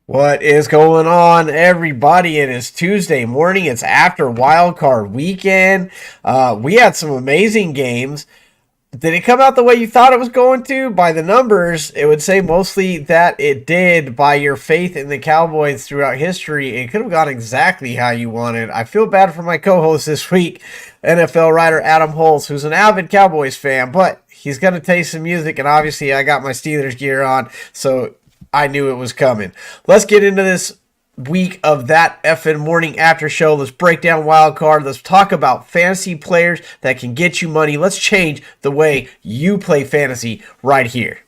What is going on, everybody? It is Tuesday morning. It's after Wildcard weekend. We had some amazing games. Did it come out the way you thought it was going to? By the numbers, it would say mostly that it did. By your faith in the Cowboys throughout history, it could have gone exactly how you wanted. I feel bad for my co-host this week, NFL writer Adam Hulse, who's an avid Cowboys fan, but he's going to taste some music, and obviously I got my Steelers gear on, so I knew it was coming. Let's get into this week of that EFIN morning after show. Let's break down wild card. Let's talk about fantasy players that can get you money. Let's change the way you play fantasy right here.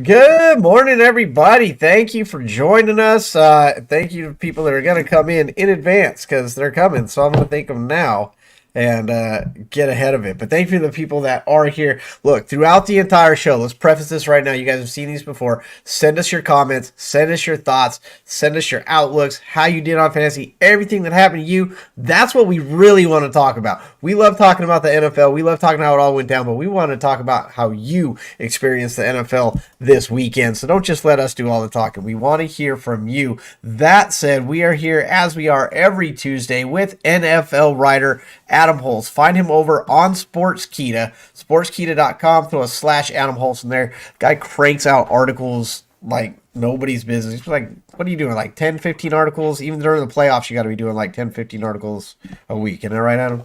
Good morning, everybody. Thank you for joining us. Thank you to people that are going to come in advance because they're coming. So I'm going to thank them now and get ahead of it. But thank you to the people that are here. Look, throughout the entire show, let's preface this right now. You guys have seen these before. Send us your comments. Send us your thoughts. Send us your outlooks, how you did on fantasy, everything that happened to you. That's what we really want to talk about. We love talking about the NFL. We love talking how it all went down, but we want to talk about how you experienced the NFL this weekend. So don't just let us do all the talking. We want to hear from you. That said, we are here as we are every Tuesday with NFL writer Adam Hulse. Find him over on Sportskeeda, sportskeeda.com. Throw a /Adam Hulse in there. Guy cranks out articles like nobody's business. He's like, what are you doing? Like 10, 15 articles? Even during the playoffs, you got to be doing like 10, 15 articles a week. Isn't that right, Adam?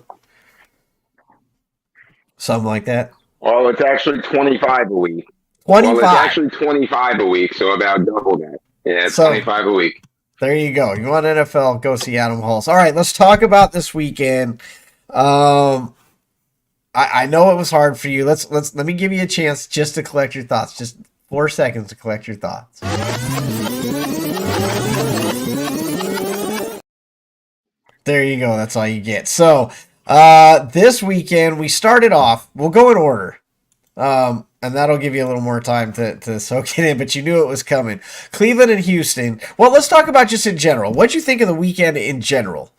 Something like that. Well, it's actually 25 a week. 25. Well, it's actually 25 a week, so about double that. Yeah, it's 25 a week. There you go. You want NFL, go see Adam Hulse. All right, let's talk about this weekend. I know it was hard for you. Let me give you a chance just to collect your thoughts. Just 4 seconds to collect your thoughts. There you go. That's all you get. So this weekend we started off. We'll go in order. And that'll give you a little more time to soak it in, but you knew it was coming. Cleveland and Houston. Well, let's talk about just in general. What'd you think of the weekend in general?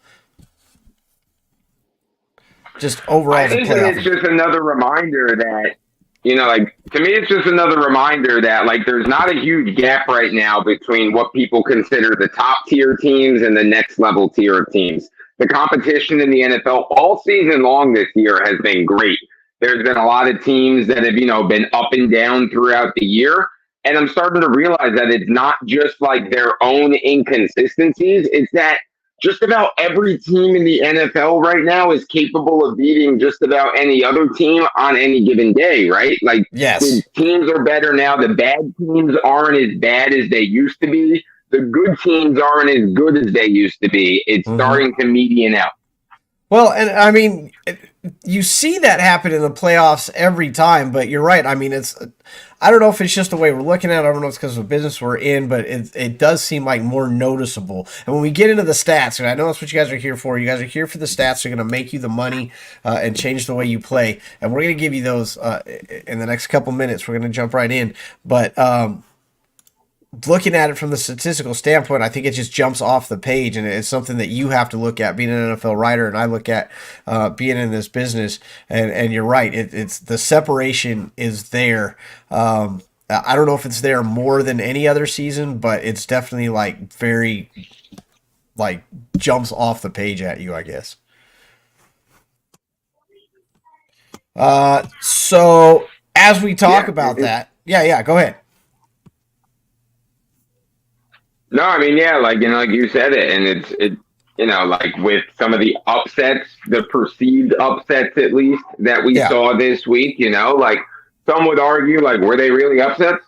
Just overall, I think it's just another reminder that, to me, it's just another reminder that, there's not a huge gap right now between what people consider the top tier teams and the next level tier of teams. The competition in the NFL all season long this year has been great. There's been a lot of teams that have, been up and down throughout the year. And I'm starting to realize that it's not just like their own inconsistencies. It's that just about every team in the NFL right now is capable of beating just about any other team on any given day, right? Yes. The teams are better now. The bad teams aren't as bad as they used to be. The good teams aren't as good as they used to be. It's starting to median out. Well, and I mean, you see that happen in the playoffs every time, but you're right. I mean, I don't know if it's just the way we're looking at it. I don't know if it's because of the business we're in, but it does seem like more noticeable. And when we get into the stats, and I know that's what you guys are here for. You guys are here for the stats. They're going to make you the money and change the way you play. And we're going to give you those in the next couple minutes. We're going to jump right in. But looking at it from the statistical standpoint, I think it just jumps off the page, and it's something that you have to look at being an NFL writer, and I look at being in this business. And you're right, it's the separation is there. I don't know if it's there more than any other season, but it's definitely very jumps off the page at you, I guess. So as we talk about that, yeah, go ahead. No, I mean, like you said it, and with some of the upsets, the perceived upsets at least that we saw this week, some would argue, were they really upsets?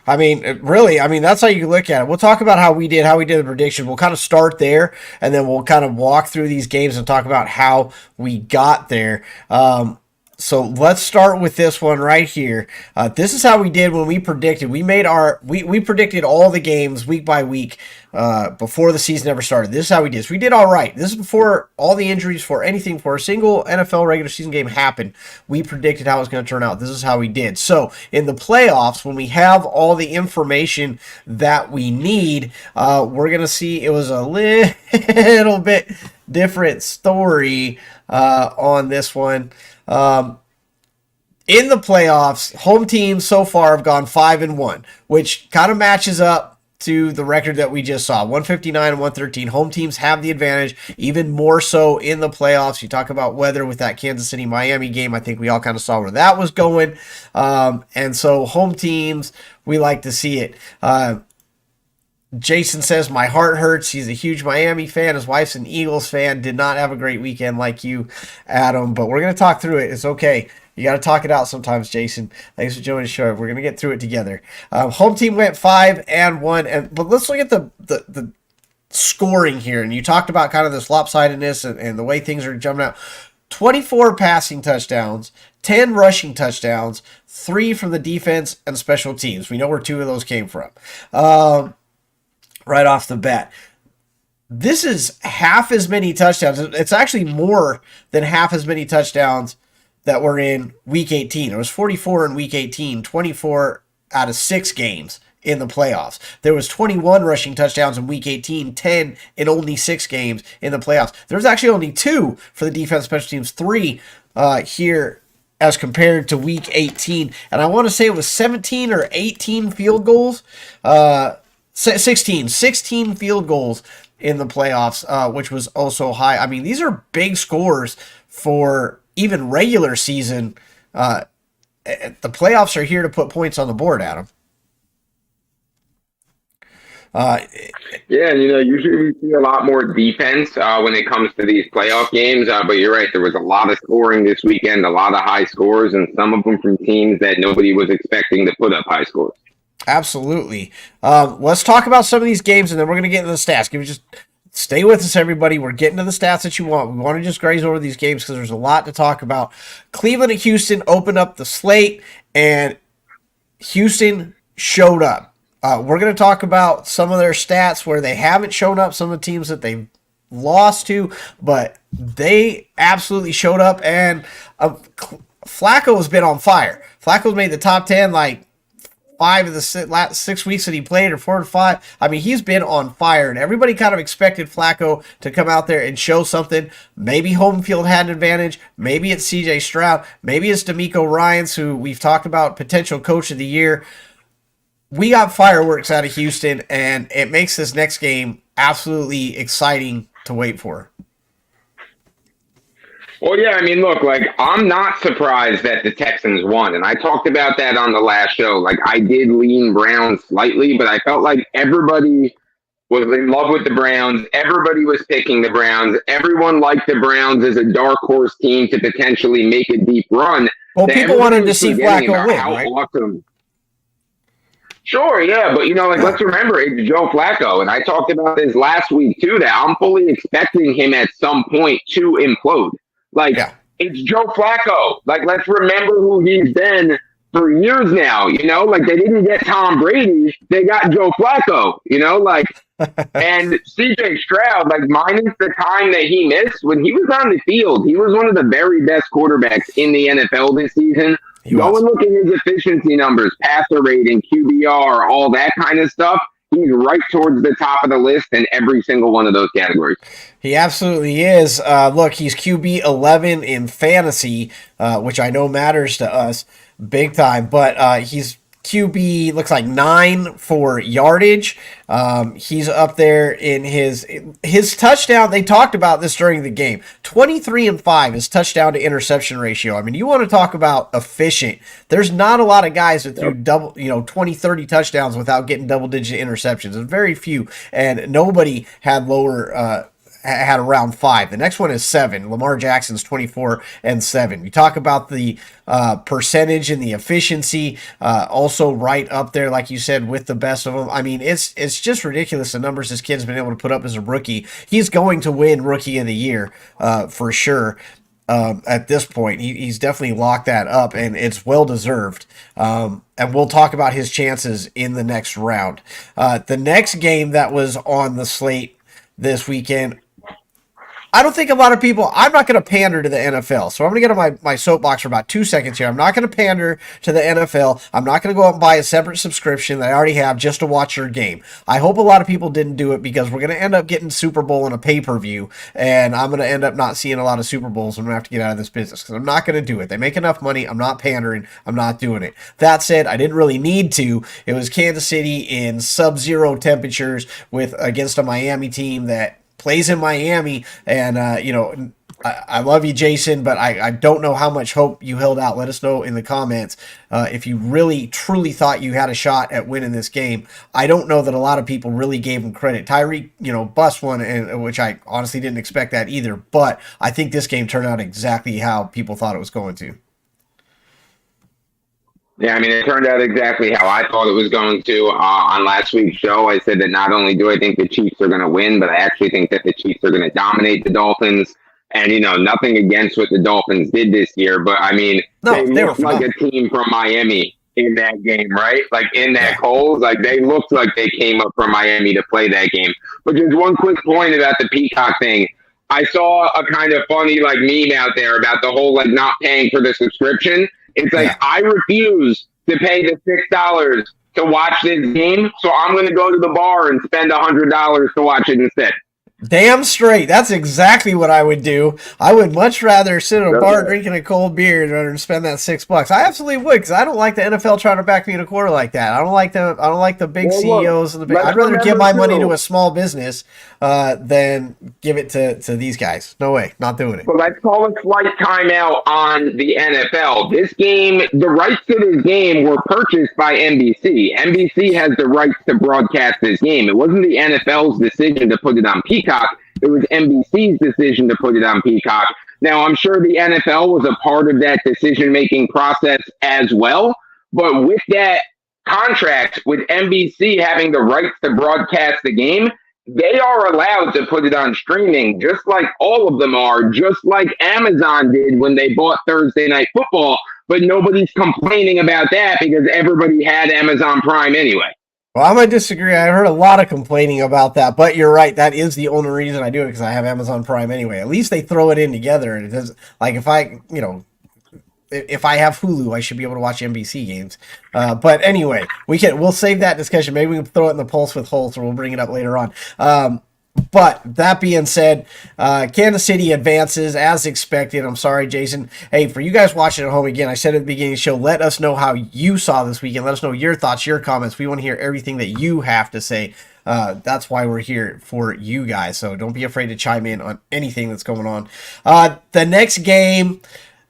I mean, really, that's how you look at it. We'll talk about how we did the prediction. We'll kind of start there, and then we'll kind of walk through these games and talk about how we got there. So let's start with this one right here. This is how we did when we predicted. We predicted all the games week by week before the season ever started. This is how we did. So we did all right. This is before all the injuries for a single NFL regular season game happened. We predicted how it was going to turn out. This is how we did. So in the playoffs, when we have all the information that we need, we're going to see it was a little bit different story on this one. In the playoffs, home teams so far have gone 5-1, which kind of matches up to the record that we just saw, 159 and 113. Home teams have the advantage, even more so in the playoffs. You talk about weather with that Kansas City-Miami game. I think we all kind of saw where that was going. And so home teams, we like to see it. Jason says, my heart hurts. He's a huge Miami fan. His wife's an Eagles fan. Did not have a great weekend like you, Adam, but we're going to talk through it. It's okay. You got to talk it out sometimes, Jason. Thanks for joining the show. We're going to get through it together. Home team went 5-1, but let's look at the scoring here. And you talked about kind of this lopsidedness and the way things are jumping out. 24 passing touchdowns, 10 rushing touchdowns, 3 from the defense and special teams. We know where 2 of those came from. Right off the bat. This is half as many touchdowns. It's actually more than half as many touchdowns that were in Week 18. It was 44 in Week 18, 24 out of 6 games in the playoffs. There was 21 rushing touchdowns in Week 18, 10 in only 6 games in the playoffs. There was actually only 2 for the defense special teams, 3 here as compared to Week 18. And I want to say it was 17 or 18 field goals. 16 field goals in the playoffs, which was also high. I mean, these are big scores for even regular season. The playoffs are here to put points on the board, Adam. Yeah, and usually we see a lot more defense when it comes to these playoff games. But you're right, there was a lot of scoring this weekend, a lot of high scores, and some of them from teams that nobody was expecting to put up high scores. Absolutely. Let's talk about some of these games, and then we're going to get into the stats. Just stay with us, everybody. We're getting to the stats that you want. We want to just graze over these games because there's a lot to talk about. Cleveland and Houston opened up the slate, and Houston showed up. We're going to talk about some of their stats where they haven't shown up, some of the teams that they've lost to, but they absolutely showed up, and Flacco has been on fire. Flacco's made the top 10 like 5 of the last 6 weeks that he played, or 4 to 5. I mean, he's been on fire, and everybody kind of expected Flacco to come out there and show something. Maybe home field had an advantage. Maybe it's C.J. Stroud. Maybe it's DeMeco Ryans, who we've talked about, potential coach of the year. We got fireworks out of Houston, and it makes this next game absolutely exciting to wait for. Well, yeah, I mean, look, I'm not surprised that the Texans won, and I talked about that on the last show. I did lean Browns slightly, but I felt like everybody was in love with the Browns. Everybody was picking the Browns. Everyone liked the Browns as a dark horse team to potentially make a deep run. Well, people wanted to see Flacco win, right? Awesome. Sure, yeah, but let's remember, it's Joe Flacco, and I talked about this last week too, that I'm fully expecting him at some point to implode. It's Joe Flacco. Let's remember who he's been for years now, they didn't get Tom Brady, they got Joe Flacco, and CJ Stroud, minus the time that he missed, when he was on the field, he was one of the very best quarterbacks in the NFL this season. Go and look at his efficiency numbers, passer rating, QBR, all that kind of stuff. He's right towards the top of the list in every single one of those categories. He absolutely is. Look, he's QB 11 in fantasy, which I know matters to us big time, but he's QB looks like 9 for yardage. He's up there in his touchdown. They talked about this during the game. 23-5 is touchdown to interception ratio. I mean, you want to talk about efficient. There's not a lot of guys that threw 20, 30 touchdowns without getting double-digit interceptions. There's very few, and nobody had lower. Had around 5. The next one is 7. Lamar Jackson's 24-7. You talk about the percentage and the efficiency, also right up there, like you said, with the best of them. I mean, it's just ridiculous the numbers this kid's been able to put up as a rookie. He's going to win Rookie of the Year for sure. At this point, he's definitely locked that up, and it's well deserved. And we'll talk about his chances in the next round. The next game that was on the slate this weekend, I don't think a lot of people, I'm not going to pander to the NFL. So I'm going to get on my soapbox for about 2 seconds here. I'm not going to pander to the NFL. I'm not going to go out and buy a separate subscription that I already have just to watch your game. I hope a lot of people didn't do it because we're going to end up getting Super Bowl in a pay-per-view, and I'm going to end up not seeing a lot of Super Bowls, and I'm going to have to get out of this business because I'm not going to do it. They make enough money. I'm not pandering. I'm not doing it. That said, I didn't really need to. It was Kansas City in sub-zero temperatures against a Miami team that plays in Miami, and I love you, Jason, but I don't know how much hope you held out. Let us know in the comments if you really truly thought you had a shot at winning this game. I don't know that a lot of people really gave him credit. Tyreek, bust one, and which I honestly didn't expect that either. But I think this game turned out exactly how people thought it was going to. Yeah, I mean, it turned out exactly how I thought it was going to. On last week's show, I said that not only do I think the Chiefs are going to win, but I actually think that the Chiefs are going to dominate the Dolphins. And, nothing against what the Dolphins did this year, but, I mean, they looked like a team from Miami in that game, right? Like, in that cold, like, they looked like they came up from Miami to play that game. But just one quick point about the Peacock thing. I saw a kind of funny, meme out there about the whole, not paying for the subscription. It's I refuse to pay the $6 to watch this game, so I'm going to go to the bar and spend $100 to watch it instead. Damn straight. That's exactly what I would do. I would much rather sit at a bar drinking a cold beer than spend that $6. I absolutely would, because I don't like the NFL trying to back me in a corner like that. I don't like the big CEOs and the big. I'd rather give my money to a small business than give it to these guys. No way, not doing it. Well, let's call a slight timeout on the NFL. This game, the rights to this game were purchased by NBC. NBC has the rights to broadcast this game. It wasn't the NFL's decision to put it on Peacock. It was NBC's decision to put it on Peacock. Now, I'm sure the NFL was a part of that decision-making process as well. But with that contract, with NBC having the rights to broadcast the game, they are allowed to put it on streaming, just like all of them are, just like Amazon did when they bought Thursday Night Football. But nobody's complaining about that because everybody had Amazon Prime anyway. Well, I'm going to disagree. I heard a lot of complaining about that, but you're right. That is the only reason I do it, because I have Amazon Prime anyway. At least they throw it in together. And it does, if I have Hulu, I should be able to watch NBC games. But anyway, we'll save that discussion. Maybe we can throw it in the Pulse with Hulse, or we'll bring it up later on. But that being said, Kansas City advances as expected. I'm sorry, Jason. Hey, for you guys watching at home, again, I said at the beginning of the show, let us know how you saw this weekend. Let us know your thoughts, your comments. We want to hear everything that you have to say. That's why we're here for you guys. So don't be afraid to chime in on anything that's going on. The next game,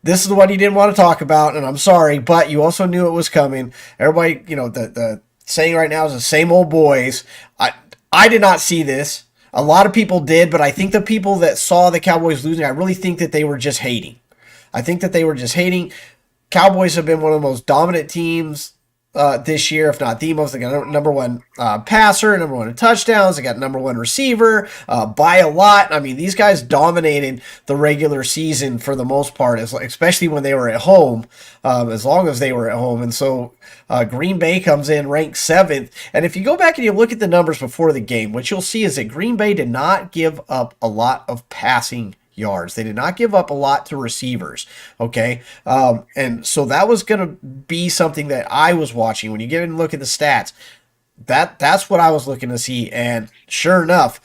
this is the one you didn't want to talk about, and I'm sorry, but you also knew it was coming. Everybody, the saying right now is the same old boys. I did not see this. A lot of people did, but I think the people that saw the Cowboys losing, I really think that they were just hating. Cowboys have been one of the most dominant teams this year, if not the most. They got number one passer, number one in touchdowns. They got number one receiver by a lot. I mean, these guys dominated the regular season for the most part, especially when they were at home, as long as they were at home. And so Green Bay comes in ranked 7th. And if you go back and you look at the numbers before the game, what you'll see is that Green Bay did not give up a lot of passing yards. They did not give up a lot to receivers. Okay. And so that was going to be something that I was watching. When you get in and look at the stats, that's what I was looking to see. And sure enough,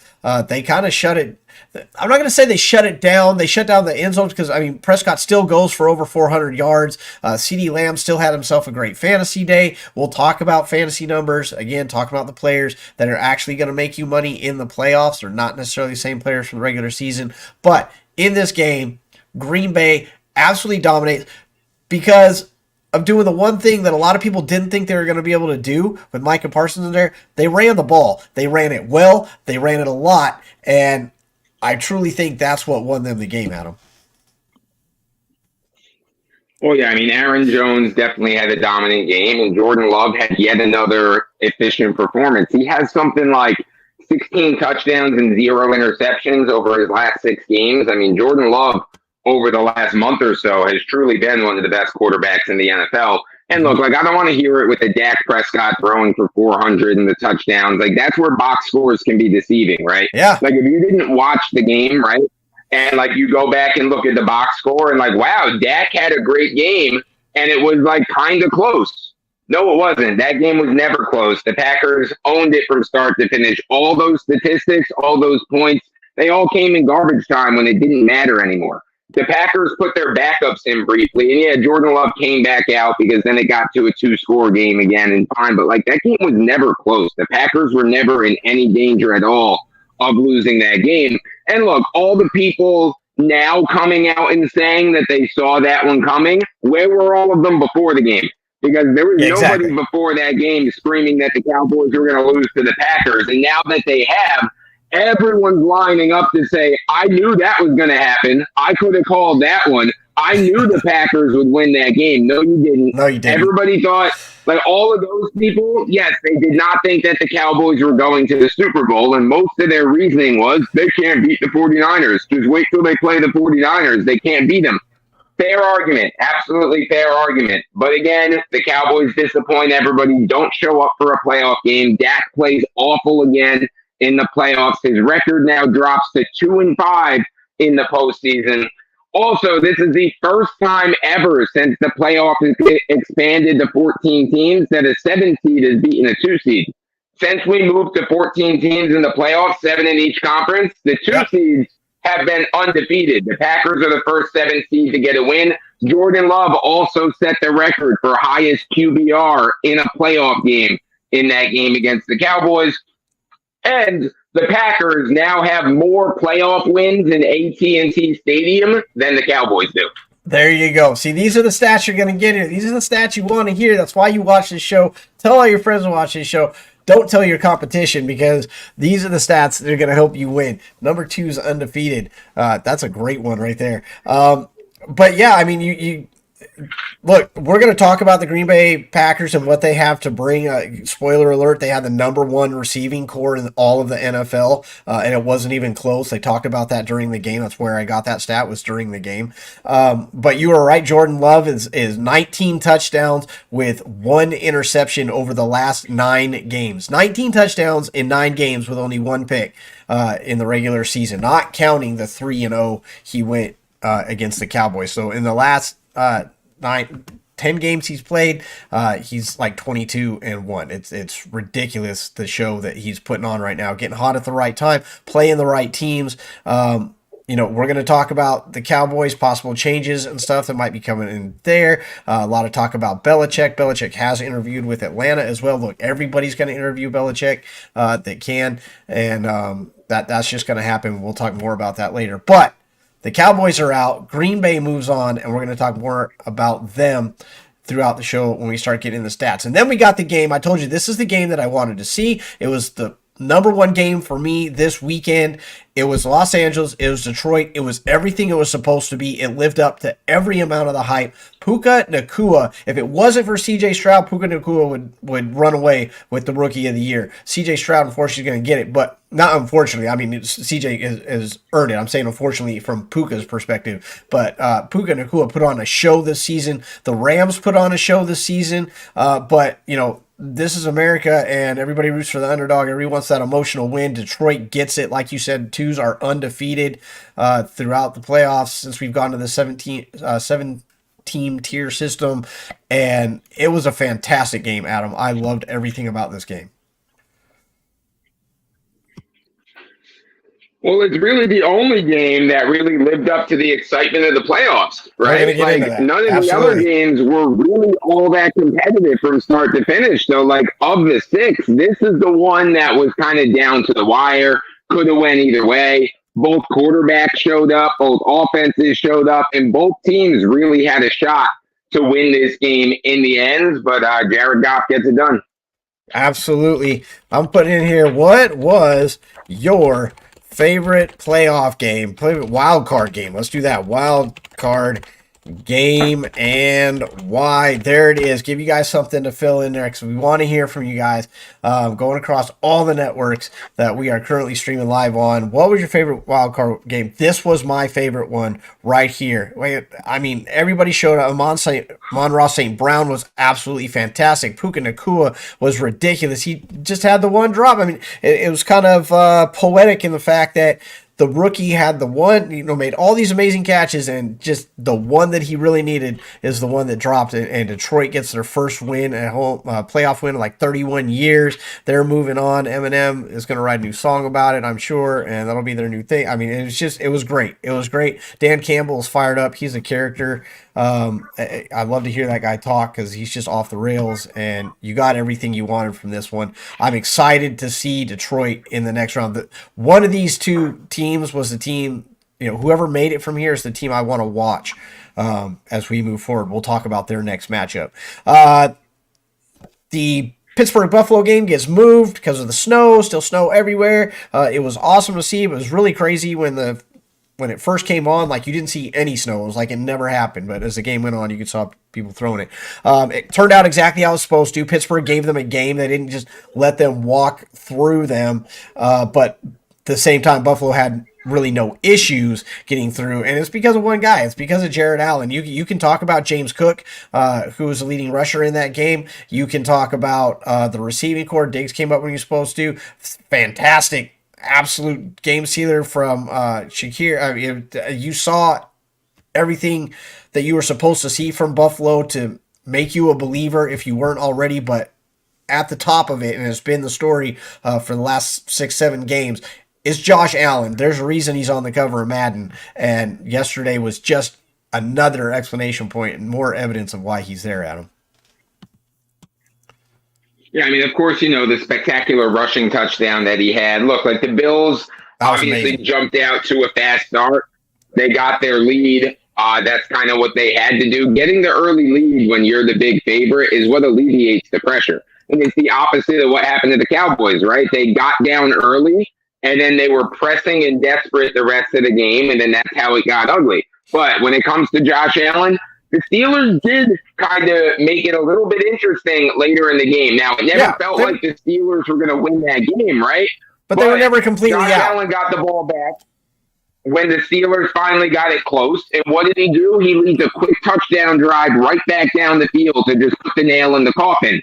they kind of shut it. I'm not going to say they shut it down. They shut down the end zones because, Prescott still goes for over 400 yards. CeeDee Lamb still had himself a great fantasy day. We'll talk about fantasy numbers. Again, talking about the players that are actually going to make you money in the playoffs. They're not necessarily the same players from the regular season. But in this game, Green Bay absolutely dominates because of doing the one thing that a lot of people didn't think they were going to be able to do with Micah Parsons in there. They ran the ball. They ran it well. They ran it a lot. And I truly think that's what won them the game, Adam. Well, yeah, Aaron Jones definitely had a dominant game, and Jordan Love had yet another efficient performance. He has something like 16 touchdowns and 0 interceptions over his last 6 games. Jordan Love, over the last month or so, has truly been one of the best quarterbacks in the NFL. And look, I don't want to hear it with a Dak Prescott throwing for 400 and the touchdowns. That's where box scores can be deceiving, right? Yeah. If you didn't watch the game, right, And like you go back and look at the box score and like, wow, Dak had a great game and it was like kind of close. No, it wasn't. That game was never close. The Packers owned it from start to finish. All those statistics, all those points, they all came in garbage time when it didn't matter anymore. The Packers put their backups in briefly. And yeah, Jordan Love came back out because then it got to a 2-score game again and fine. But like that game was never close. The Packers were never in any danger at all of losing that game. And look, all the people now coming out and saying that they saw that one coming, where were all of them before the game? Because there was nobody before that game screaming that the Cowboys were going to lose to the Packers. And now that they have, everyone's lining up to say, I knew that was going to happen. I could have called that one. I knew the Packers would win that game. No, you didn't. No, you didn't. Everybody thought, like all of those people, yes, they did not think that the Cowboys were going to the Super Bowl. And most of their reasoning was they can't beat the 49ers. Just wait till they play the 49ers. They can't beat them. Fair argument. Absolutely fair argument. But again, the Cowboys disappoint everybody. Don't show up for a playoff game. Dak plays awful again in the playoffs. His record now drops to 2-5 in the postseason. Also, this is the first time ever since the playoff expanded to 14 teams that a 7 seed has beaten a 2 seed. Since we moved to 14 teams in the playoffs, 7 in each conference, the 2 seeds have been undefeated. The Packers are the first 7 seed to get a win. Jordan Love also set the record for highest QBR in a playoff game in that game against the Cowboys. And the Packers now have more playoff wins in AT&T Stadium than the Cowboys do. There you go. See, these are the stats you're going to get here. These are the stats you want to hear. That's why you watch this show. Tell all your friends to watch this show. Don't tell your competition because these are the stats that are going to help you win. Number 2 is undefeated. That's a great one right there. But yeah, I mean, you look, we're going to talk about the Green Bay Packers and what they have to bring. Spoiler alert, they had the number 1 receiving core in all of the NFL, and it wasn't even close. They talked about that during the game. That's where I got that stat, was during the game. But you were right, Jordan Love is 19 touchdowns with 1 interception over the last 9 games. 19 touchdowns in 9 games with only 1 pick in the regular season, not counting the 3-0 he went against the Cowboys. So in the last 10 games he's played, he's like 22-1. It's ridiculous, the show that he's putting on right now, getting hot at the right time, playing the right teams. We're going to talk about the Cowboys, possible changes and stuff that might be coming in there. A lot of talk about Belichick. Belichick has interviewed with Atlanta as well. Look, everybody's going to interview Belichick that can, and that's just going to happen. We'll talk more about that later. But the Cowboys are out. Green Bay moves on, and we're going to talk more about them throughout the show when we start getting the stats. And then we got the game. I told you this is the game that I wanted to see. It was the number 1 game for me this weekend. It was Los Angeles. It was Detroit. It was everything it was supposed to be. It lived up to every amount of the hype. Puka Nacua, if it wasn't for C.J. Stroud, Puka Nacua would run away with the Rookie of the Year. C.J. Stroud, unfortunately, is going to get it, but not unfortunately. I mean, C.J. has earned it. I'm saying unfortunately from Puka's perspective. But Puka Nacua put on a show this season. The Rams put on a show this season. But, this is America, and everybody roots for the underdog. Everybody wants that emotional win. Detroit gets it. Like you said, 2s are undefeated throughout the playoffs since we've gone to the 7-team tier system, and it was a fantastic game, Adam. I loved everything about this game. Well, it's really the only game that really lived up to the excitement of the playoffs, right? Like none of the other games were really all that competitive from start to finish. So, like, of the 6, this is the one that was kind of down to the wire. Could have went either way. Both quarterbacks showed up, both offenses showed up, and both teams really had a shot to win this game in the end. But Jared Goff gets it done. Absolutely. I'm putting in here, what was your favorite playoff game, favorite wild card game? Let's do that. Wild card game and why. There it is. Give you guys something to fill in there because we want to hear from you guys going across all the networks that we are currently streaming live on. What was your favorite wild card game? This was my favorite one right here. I mean, everybody showed up. Amon-Ra St. Brown was absolutely fantastic. Puka Nacua was ridiculous. He just had the one drop. I mean, it was kind of poetic in the fact that the rookie had the one, made all these amazing catches, and just the one that he really needed is the one that dropped. And Detroit gets their first win at home, playoff win in like 31 years. They're moving on. Eminem is going to write a new song about it, I'm sure, and that'll be their new thing. I mean, it was great. It was great. Dan Campbell is fired up. He's a character. I love to hear that guy talk because he's just off the rails, and you got everything you wanted from this one. I'm excited to see Detroit in the next round. One of these two teams was the team, whoever made it from here is the team I want to watch as we move forward. We'll talk about their next matchup. The Pittsburgh-Buffalo game gets moved because of the snow, still snow everywhere. It was awesome to see. It was really crazy when it first came on, like you didn't see any snow. It was like it never happened. But as the game went on, you could saw people throwing it. It turned out exactly how it was supposed to. Pittsburgh gave them a game. They didn't just let them walk through them. But at the same time, Buffalo had really no issues getting through. And it's because of one guy. It's because of Jared Allen. You can talk about James Cook, who was the leading rusher in that game. You can talk about the receiving core. Diggs came up when he was supposed to. Fantastic. Absolute game sealer from Shakir. I mean, you saw everything that you were supposed to see from Buffalo to make you a believer if you weren't already, but at the top of it, and it's been the story for the last 6-7 games, is Josh Allen. There's a reason he's on the cover of Madden, and yesterday was just another explanation point and more evidence of why he's there, Adam. Yeah, I mean, of course, the spectacular rushing touchdown that he had. Look, like the Bills obviously jumped out to a fast start. They got their lead. That's kind of what they had to do. Getting the early lead when you're the big favorite is what alleviates the pressure. And it's the opposite of what happened to the Cowboys, right? They got down early, and then they were pressing and desperate the rest of the game, and then that's how it got ugly. But when it comes to Josh Allen, the Steelers did kind of make it a little bit interesting later in the game. Now, it never felt like the Steelers were going to win that game, right? But they were never completely Josh out. Allen got the ball back when the Steelers finally got it close. And what did he do? He leads a quick touchdown drive right back down the field to just put the nail in the coffin.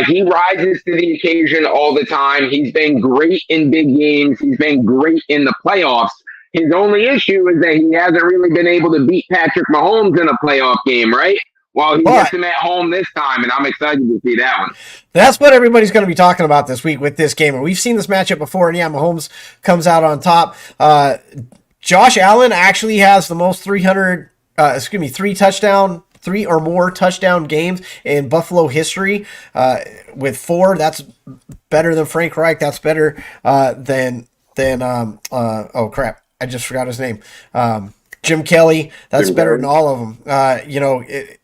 He rises to the occasion all the time. He's been great in big games. He's been great in the playoffs. His only issue is that he hasn't really been able to beat Patrick Mahomes in a playoff game, right? Well, he gets him at home this time, and I'm excited to see that one. That's what everybody's going to be talking about this week with this game. And we've seen this matchup before, and Mahomes comes out on top. Josh Allen actually has the most three or more touchdown games in Buffalo history with 4. That's better than Frank Reich. That's better than oh crap, I just forgot his name. Jim Kelly. That's better than all of them.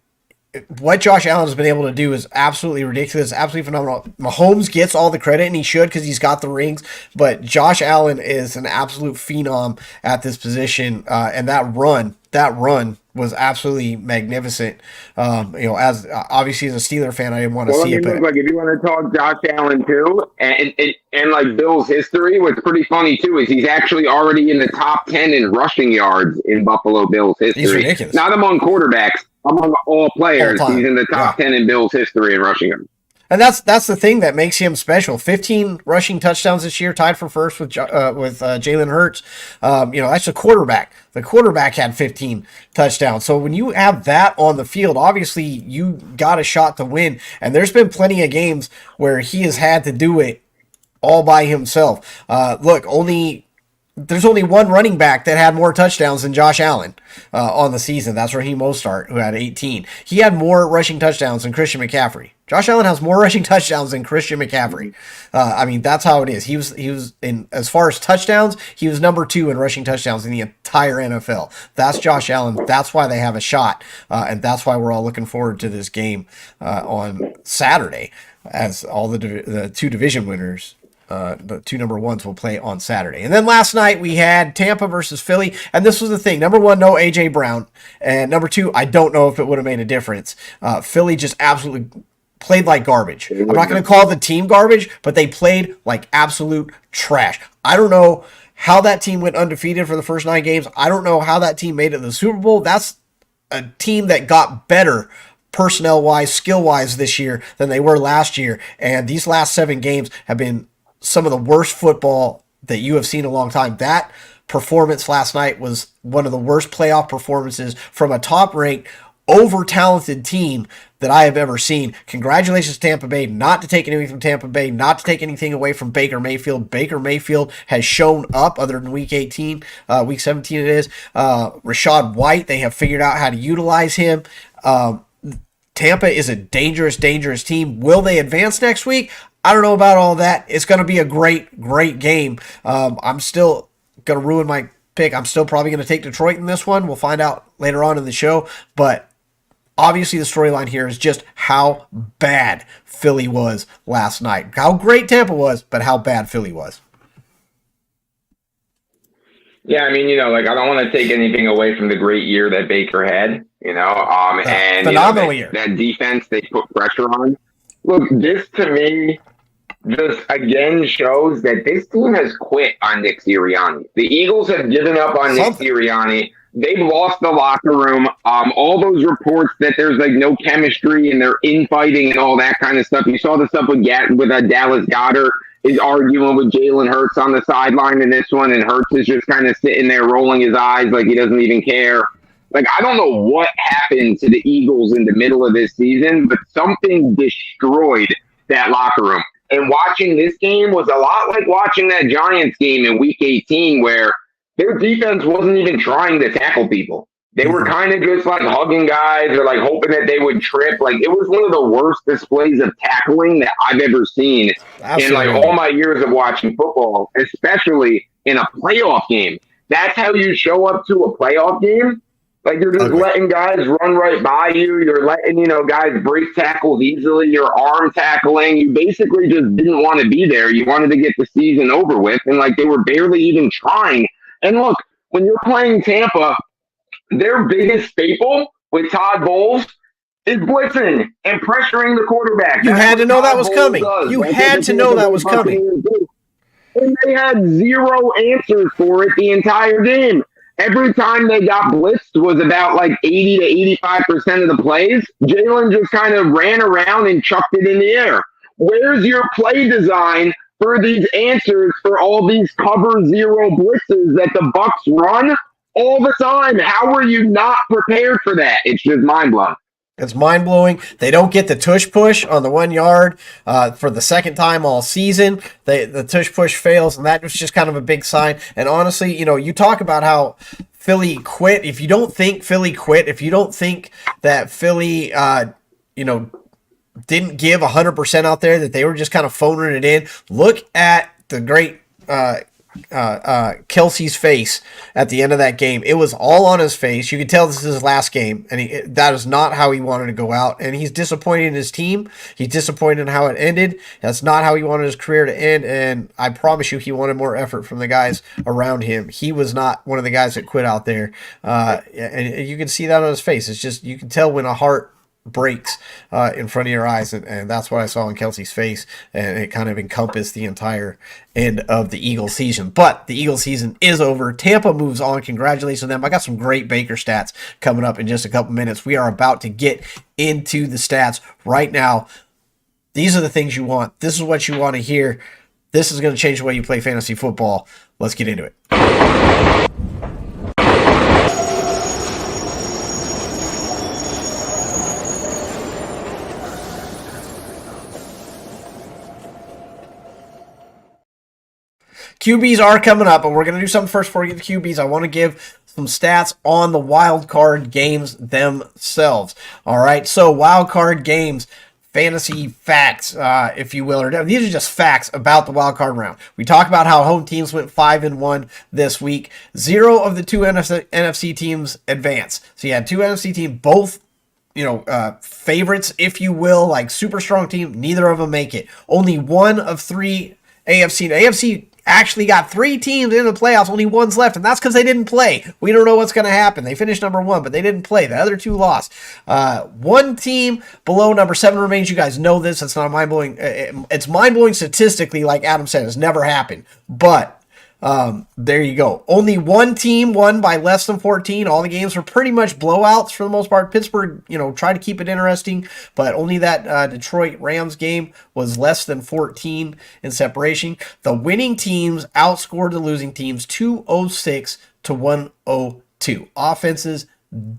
What Josh Allen has been able to do is absolutely ridiculous, absolutely phenomenal. Mahomes gets all the credit, and he should because he's got the rings, but Josh Allen is an absolute phenom at this position, and that run was absolutely magnificent. As obviously as a Steeler fan, I didn't want to see it. But like if you want to talk Josh Allen too, and like Bill's history, what's pretty funny too is he's actually already in the top 10 in rushing yards in Buffalo Bills history. He's ridiculous. Not among quarterbacks, among all players. He's in the top 10 in Bills history in rushing yards. And that's the thing that makes him special. 15 rushing touchdowns this year, tied for first with Jalen Hurts. That's the quarterback. The quarterback had 15 touchdowns. So when you have that on the field, obviously you got a shot to win. And there's been plenty of games where he has had to do it all by himself. There's only one running back that had more touchdowns than Josh Allen on the season. That's Raheem Mostert, who had 18. He had more rushing touchdowns than Christian McCaffrey. Josh Allen has more rushing touchdowns than Christian McCaffrey. That's how it is. He was in, as far as touchdowns, he was number 2 in rushing touchdowns in the entire NFL. That's Josh Allen. That's why they have a shot, and that's why we're all looking forward to this game on Saturday, as all the 2 division winners. The 2 number 1s will play on Saturday. And then last night we had Tampa versus Philly. And this was the thing. Number 1, no A.J. Brown. And number 2, I don't know if it would have made a difference. Philly just absolutely played like garbage. I'm not going to call the team garbage, but they played like absolute trash. I don't know how that team went undefeated for the first 9 games. I don't know how that team made it to the Super Bowl. That's a team that got better personnel-wise, skill-wise this year than they were last year. And these last 7 games have been some of the worst football that you have seen in a long time. That performance last night was one of the worst playoff performances from a top-ranked, over-talented team that I have ever seen. Congratulations to Tampa Bay, not to take anything from Tampa Bay, not to take anything away from Baker Mayfield. Baker Mayfield has shown up other than week 18, week 17 it is. Rachaad White, they have figured out how to utilize him. Tampa is a dangerous, dangerous team. Will they advance next week? I don't know about all that. It's going to be a great, great game. I'm still going to ruin my pick. I'm still probably going to take Detroit in this one. We'll find out later on in the show. But obviously the storyline here is just how bad Philly was last night. How great Tampa was, but how bad Philly was. Yeah, I mean, I don't want to take anything away from the great year that Baker had, and phenomenal year. That defense they put pressure on. Look, this to me just again shows that this team has quit on Nick Sirianni. The Eagles have given up on Nick Sirianni. They've lost the locker room. All those reports that there's no chemistry and they're infighting and all that kind of stuff. You saw the stuff with Dallas Goedert is arguing with Jalen Hurts on the sideline in this one, and Hurts is just kind of sitting there rolling his eyes like he doesn't even care. I don't know what happened to the Eagles in the middle of this season, but something destroyed that locker room. And watching this game was a lot like watching that Giants game in Week 18, where their defense wasn't even trying to tackle people. They were kind of just hugging guys or hoping that they would trip. It was one of the worst displays of tackling that I've ever seen in all my years of watching football, especially in a playoff game. That's how you show up to a playoff game. You're just letting guys run right by you. You're letting, guys break tackles easily. You're arm tackling. You basically just didn't want to be there. You wanted to get the season over with. And they were barely even trying. And look, when you're playing Tampa, their biggest staple with Todd Bowles is blitzing and pressuring the quarterback. You had to know that was coming. You had to know that was coming. And they had zero answers for it the entire game. Every time they got blitzed was about 80 to 85% of the plays. Jalen just kind of ran around and chucked it in the air. Where's your play design for these answers for all these cover zero blitzes that the Bucs run all the time? How were you not prepared for that? It's just mind-blowing. It's mind-blowing. They don't get the tush push on the 1 yard for the second time all season. The tush push fails, and that was just kind of a big sign. And honestly, you talk about how Philly quit. If you don't think Philly quit, if you don't think that Philly, didn't give 100% out there, that they were just kind of phoning it in, look at the great Kelsey's face at the end of that game. It was all on his face. You could tell this is his last game, and that is not how he wanted to go out. And he's disappointed in his team. He's disappointed in how it ended. That's not how he wanted his career to end. And I promise you, he wanted more effort from the guys around him. He was not one of the guys that quit out there. And you can see that on his face. It's just, you can tell when a heart breaks in front of your eyes, and that's what I saw in Kelsey's face, and it kind of encompassed the entire end of the Eagles season. But the Eagles season is over. Tampa moves on. Congratulations to them. I got some great Baker stats coming up in just a couple minutes. We are about to get into the stats right now. These are the things you want. This is what you want to hear. This is going to change the way you play fantasy football. Let's get into it. QBs are coming up, but we're going to do something first before we get to QBs. I want to give some stats on the wild card games themselves. All right, so wild card games, fantasy facts, if you will, or these are just facts about the wild card round. We talk about how home teams went 5-1 this week. 0 of the 2 NFC teams advance. So you had 2 NFC teams, both favorites, if you will, like super strong team. Neither of them make it. Only 1 of 3 AFC. AFC actually got 3 teams in the playoffs. Only 1's left, and that's because they didn't play. We don't know what's going to happen. They finished number 1, but they didn't play. The other 2 lost. 1 team below number 7 remains. You guys know this. It's not mind-blowing. It's mind-blowing statistically, like Adam said. It's never happened. But There you go. Only one team won by less than 14. All the games were pretty much blowouts for the most part. Pittsburgh, tried to keep it interesting, but only that Detroit Rams game was less than 14 in separation. The winning teams outscored the losing teams 206 to 102. Offenses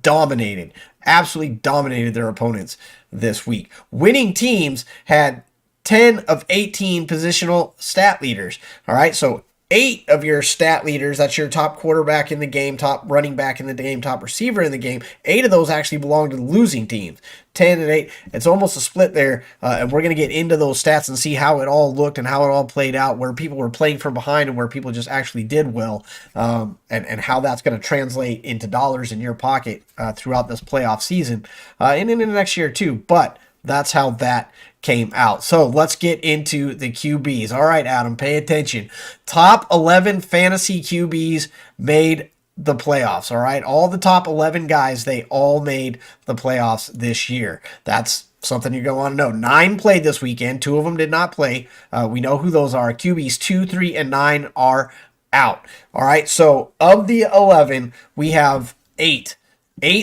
dominated, absolutely dominated their opponents this week. Winning teams had 10 of 18 positional stat leaders. All right, so 8 of your stat leaders, that's your top quarterback in the game, top running back in the game, top receiver in the game, 8 of those actually belong to the losing teams. 10 and 8. It's almost a split there, and we're going to get into those stats and see how it all looked and how it all played out, where people were playing from behind and where people just actually did well, and how that's going to translate into dollars in your pocket throughout this playoff season and into the next year too. But that's how that came out. So let's get into the QBs. All right, Adam, pay attention. Top 11 fantasy QBs made the playoffs. All right, all the top 11 guys, they all made the playoffs this year. That's something you're going to want to know. 9 played this weekend. 2 of them did not play. We know who those are. QBs 2, 3, and 9 are out. All right, so of the 11, we have 8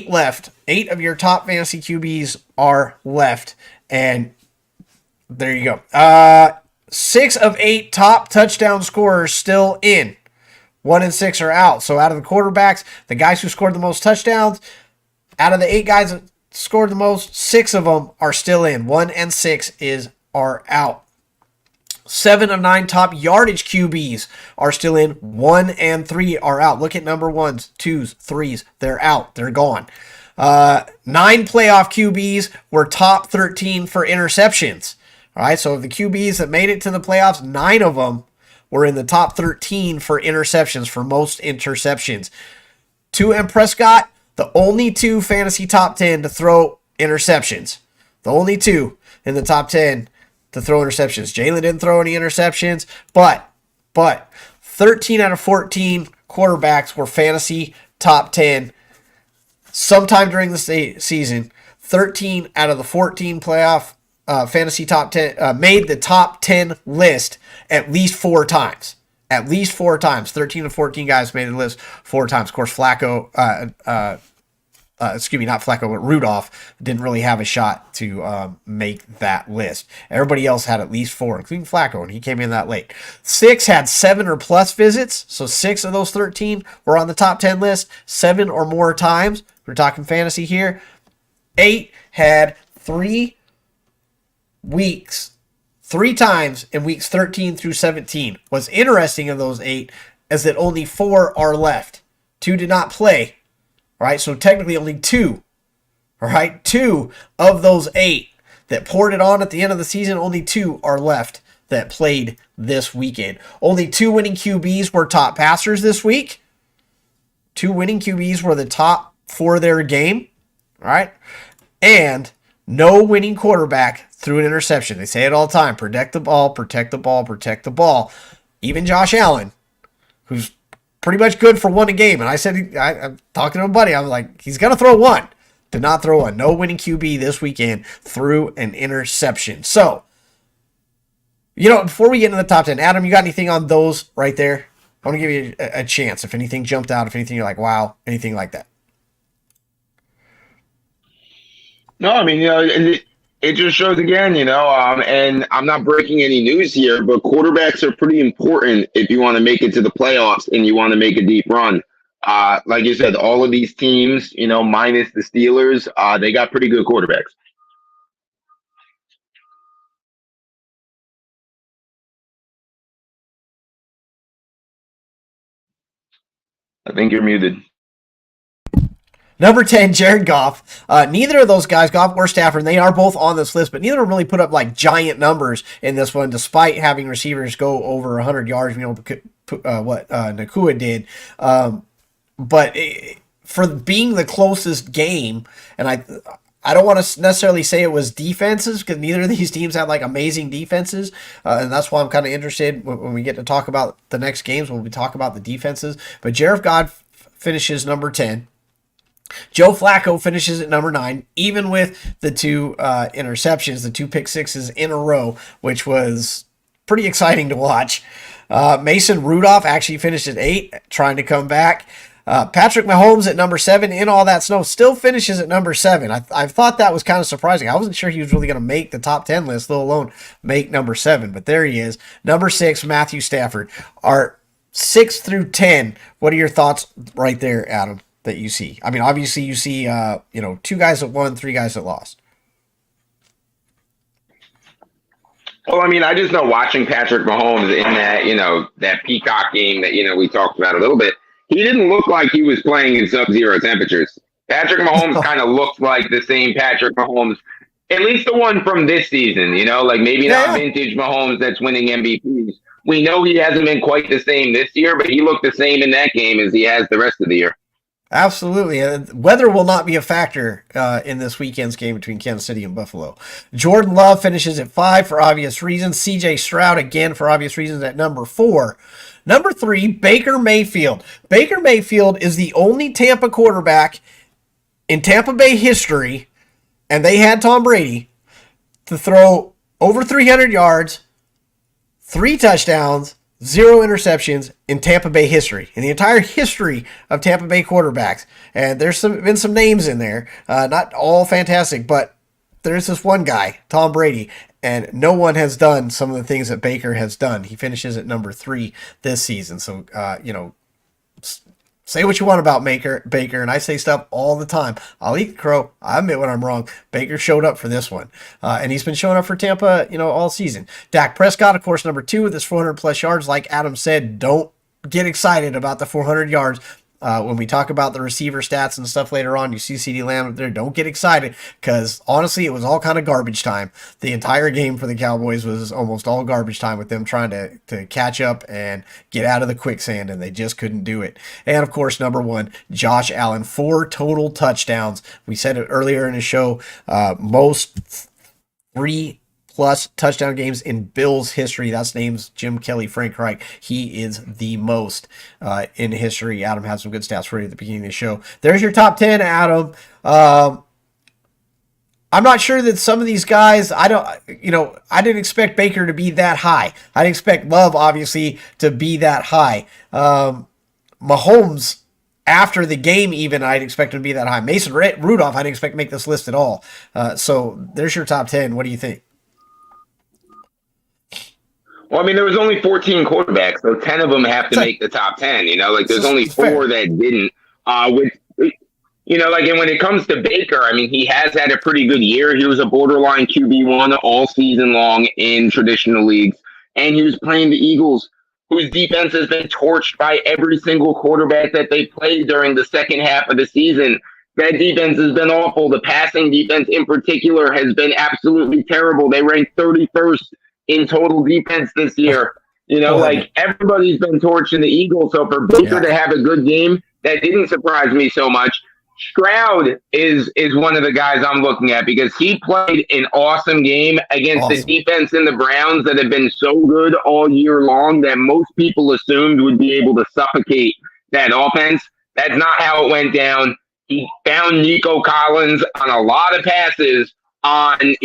left. 8 of your top fantasy QBs are left. And there you go. 6 of 8 top touchdown scorers still in. 1 and 6 are out. So out of the quarterbacks, the guys who scored the most touchdowns, out of the 8 guys that scored the most, 6 of them are still in. 1 and 6 are out. 7 of 9 top yardage QBs are still in. 1 and 3 are out. Look at number 1s, 2s, 3s. They're out. They're gone. 9 playoff QBs were top 13 for interceptions. All right, so of the QBs that made it to the playoffs, 9 of them were in the top 13 for interceptions, for most interceptions. Tua and Prescott, the only 2 fantasy top 10 to throw interceptions. The only 2 in the top 10 to throw interceptions. Jalen didn't throw any interceptions, but 13 out of 14 quarterbacks were fantasy top 10 sometime during the season. 13 out of the 14 playoff fantasy top 10 made the top 10 list at least 4 times. At least 4 times. 13 to 14 guys made the list 4 times. Of course, Flacco, not Flacco, but Rudolph didn't really have a shot to make that list. Everybody else had at least 4, including Flacco, and he came in that late. 6 had 7 or plus visits, so 6 of those 13 were on the top 10 list 7 or more times. We're talking fantasy here. 8 had 3 times in weeks 13 through 17. What's interesting of those 8 is that only 4 are left. 2 did not play. All right, so technically only 2. All right, 2 of those 8 that poured it on at the end of the season, only 2 are left that played this weekend. Only 2 winning QBs were top passers this week. 2 winning QBs were the top for their game. All right, and no winning quarterback threw an interception. They say it all the time: protect the ball, protect the ball, protect the ball. Even Josh Allen, who's pretty much good for 1 a game. And I said, I'm talking to a buddy, I was like, he's going to throw 1. Did not throw 1. No winning QB this weekend threw an interception. So, before we get into the top 10, Adam, you got anything on those right there? I want to give you a chance. If anything jumped out, if anything you're like, wow, anything like that. No, I mean, it just shows again, and I'm not breaking any news here, but quarterbacks are pretty important if you want to make it to the playoffs and you want to make a deep run. Like you said, all of these teams, minus the Steelers, they got pretty good quarterbacks. I think you're muted. Number 10, Jared Goff. Neither of those guys, Goff or Stafford, they are both on this list, but neither of them really put up like giant numbers in this one, despite having receivers go over 100 yards. What Nuka-it did. But for being the closest game, and I don't want to necessarily say it was defenses, because neither of these teams had like amazing defenses, and that's why I'm kind of interested when we get to talk about the next games, when we talk about the defenses. But Jared Goff finishes number 10. Joe Flacco finishes at number 9, even with the 2 interceptions, the 2 pick sixes in a row, which was pretty exciting to watch. Mason Rudolph actually finished at 8, trying to come back. Patrick Mahomes at number 7 in all that snow still finishes at number 7. I thought that was kind of surprising. I wasn't sure he was really going to make the top 10 list, let alone make number 7, but there he is. Number 6, Matthew Stafford. Our 6 through 10, what are your thoughts right there, Adam, that you see? I mean, obviously you see, 2 guys that won, 3 guys that lost. Well, I mean, I just know watching Patrick Mahomes in that, that Peacock game that, we talked about a little bit, he didn't look like he was playing in sub-zero temperatures. Patrick Mahomes kind of looked like the same Patrick Mahomes, at least the one from this season, like maybe not vintage Mahomes that's winning MVPs. We know he hasn't been quite the same this year, but he looked the same in that game as he has the rest of the year. Absolutely. Weather will not be a factor in this weekend's game between Kansas City and Buffalo. Jordan Love finishes at 5 for obvious reasons. CJ Stroud, again, for obvious reasons, at number 4. Number 3, Baker Mayfield. Baker Mayfield is the only Tampa quarterback in Tampa Bay history, and they had Tom Brady, to throw over 300 yards, 3 touchdowns, 0 interceptions in Tampa Bay history, in the entire history of Tampa Bay quarterbacks. And there's been some names in there, not all fantastic, but there's this one guy, Tom Brady, and no one has done some of the things that Baker has done. He finishes at number 3 this season. So, say what you want about Baker, and I say stuff all the time. I'll eat the crow. I admit when I'm wrong. Baker showed up for this one, and he's been showing up for Tampa, all season. Dak Prescott, of course, number 2 with his 400-plus yards. Like Adam said, don't get excited about the 400 yards. When we talk about the receiver stats and stuff later on, you see CeeDee Lamb up there. Don't get excited, because honestly, it was all kind of garbage time. The entire game for the Cowboys was almost all garbage time, with them trying to catch up and get out of the quicksand, and they just couldn't do it. And of course, number 1, Josh Allen, 4 total touchdowns. We said it earlier in the show, most 3+ touchdown games in Bills history. That's names Jim Kelly, Frank Reich. He is the most in history. Adam had some good stats for you at the beginning of the show. There's your top 10, Adam. I'm not sure that some of these guys, I didn't expect Baker to be that high. I didn't expect Love, obviously, to be that high. Mahomes, after the game even, I'd expect him to be that high. Mason Rudolph, I didn't expect to make this list at all. So there's your top 10. What do you think? Well, I mean, there was only 14 quarterbacks, so 10 of them have to make the top 10, there's only 4 that didn't, and when it comes to Baker, I mean, he has had a pretty good year. He was a borderline QB1 all season long in traditional leagues, and he was playing the Eagles, whose defense has been torched by every single quarterback that they played during the second half of the season. That defense has been awful. The passing defense in particular has been absolutely terrible. They ranked 31st in total defense this year. Everybody's been torching the Eagles. So for Baker to have a good game, that didn't surprise me so much. Stroud is one of the guys I'm looking at, because he played an awesome game against the defense in the Browns that have been so good all year long that most people assumed would be able to suffocate that offense. That's not how it went down. He found Nico Collins on a lot of passes, on,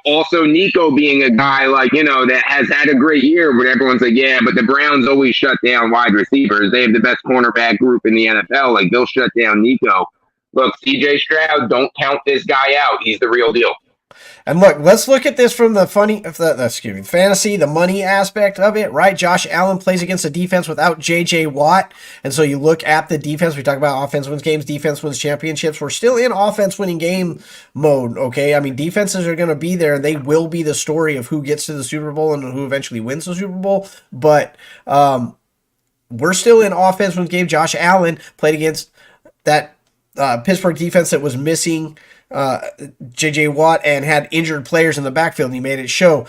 also Nico being a guy that has had a great year, but everyone's like, yeah, but the Browns always shut down wide receivers. They have the best cornerback group in the NFL. They'll shut down Nico. Look, CJ Stroud, don't count this guy out. He's the real deal. And look, let's look at this from the fantasy, the money aspect of it, right? Josh Allen plays against a defense without J.J. Watt. And so you look at the defense. We talk about offense wins games, defense wins championships. We're still in offense winning game mode, okay? I mean, defenses are going to be there, and they will be the story of who gets to the Super Bowl and who eventually wins the Super Bowl. But we're still in offense wins game. Josh Allen played against that Pittsburgh defense that was missing J.J. Watt and had injured players in the backfield, and he made it show.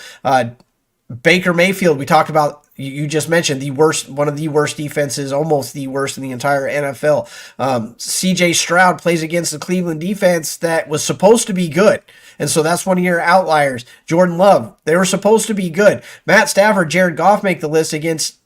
Baker Mayfield, we talked about, you just mentioned, one of the worst defenses, almost the worst in the entire NFL. C.J. Stroud plays against the Cleveland defense that was supposed to be good, and so that's one of your outliers. Jordan Love, they were supposed to be good. Matt Stafford, Jared Goff make the list against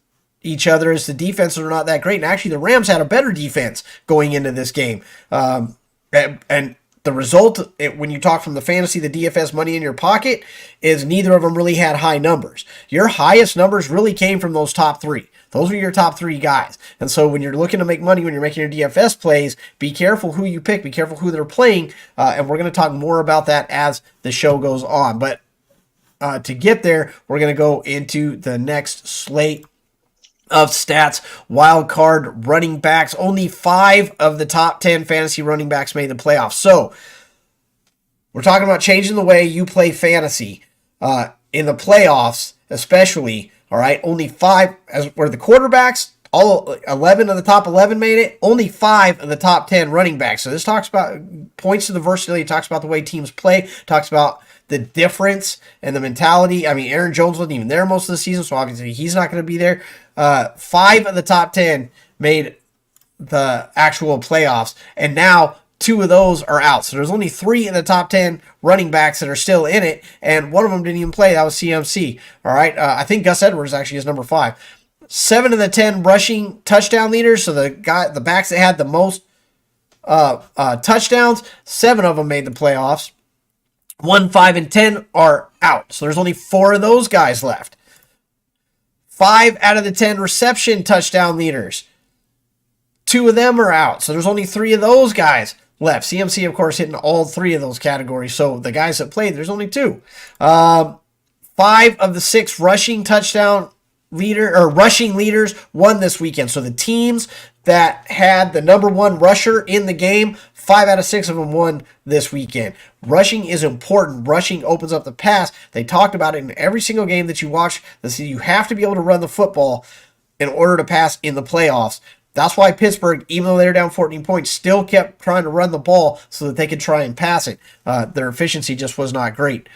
each other as the defenses are not that great, and actually the Rams had a better defense going into this game. And the result, when you talk from the fantasy, the DFS money in your pocket, is neither of them really had high numbers. Your highest numbers really came from those top three. Those are your top three guys. And so when you're looking to make money, when you're making your DFS plays, be careful who you pick, be careful who they're playing. And we're going to talk more about that as the show goes on. But to get there, we're going to go into the next slate of stats. Wild card running backs. Only 5 of the top 10 fantasy running backs made the playoffs. So we're talking about changing the way you play fantasy in the playoffs, especially. All right, only 5 as were the quarterbacks. All 11 of the top 11 made it. Only 5 of the top 10 running backs. So this talks about points to the versatility. Talks about the way teams play. Talks about the difference and the mentality. I mean, Aaron Jones wasn't even there most of the season, so obviously he's not going to be there. 5 of the top 10 made the actual playoffs, and now 2 of those are out. So there's only 3 in the top 10 running backs that are still in it, and one of them didn't even play. That was CMC. All right, I think Gus Edwards actually is number 5. 7 of the 10 rushing touchdown leaders. So the backs that had the most touchdowns, 7 of them made the playoffs. 1, 5, and 10 are out. So there's only 4 of those guys left. 5 out of the 10 reception touchdown leaders, 2 of them are out. So there's only 3 of those guys left. CMC, of course, hitting all 3 of those categories. So the guys that played, there's only 2. 5 of the 6 rushing leaders won this weekend. So the teams that had the number 1 rusher in the game, 5 out of 6 of them won this weekend. Rushing is important. Rushing opens up the pass. They talked about it in every single game that you watch. You have to be able to run the football in order to pass in the playoffs. That's why Pittsburgh, even though they were down 14 points, still kept trying to run the ball so that they could try and pass it. Their efficiency just was not great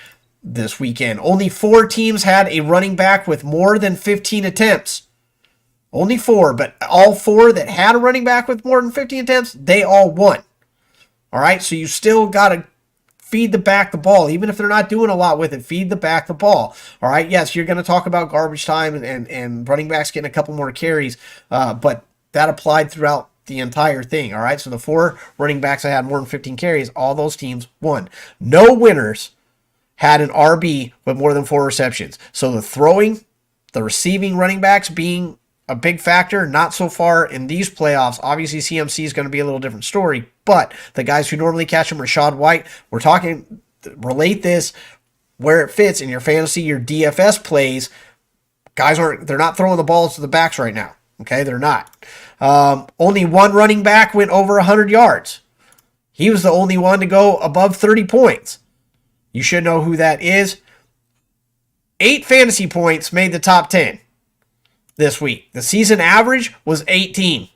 this weekend. Only 4 teams had a running back with more than 15 attempts. Only 4, but all 4 that had a running back with more than 15 attempts, they all won. All right, so you still got to feed the back the ball. Even if they're not doing a lot with it, feed the back the ball. All right, yes, you're going to talk about garbage time and running backs getting a couple more carries, but that applied throughout the entire thing. All right, so the 4 running backs that had more than 15 carries, all those teams won. No winners had an RB with more than 4 receptions. So the receiving running backs being a big factor, not so far in these playoffs. Obviously, CMC is going to be a little different story, but the guys who normally catch him, Rashad White, relate this where it fits in your fantasy, your DFS plays. Guys they're not throwing the balls to the backs right now. Okay, they're not. Only 1 running back went over 100 yards. He was the only one to go above 30 points. You should know who that is. 8 fantasy points made the top 10 this week. The season average was 18.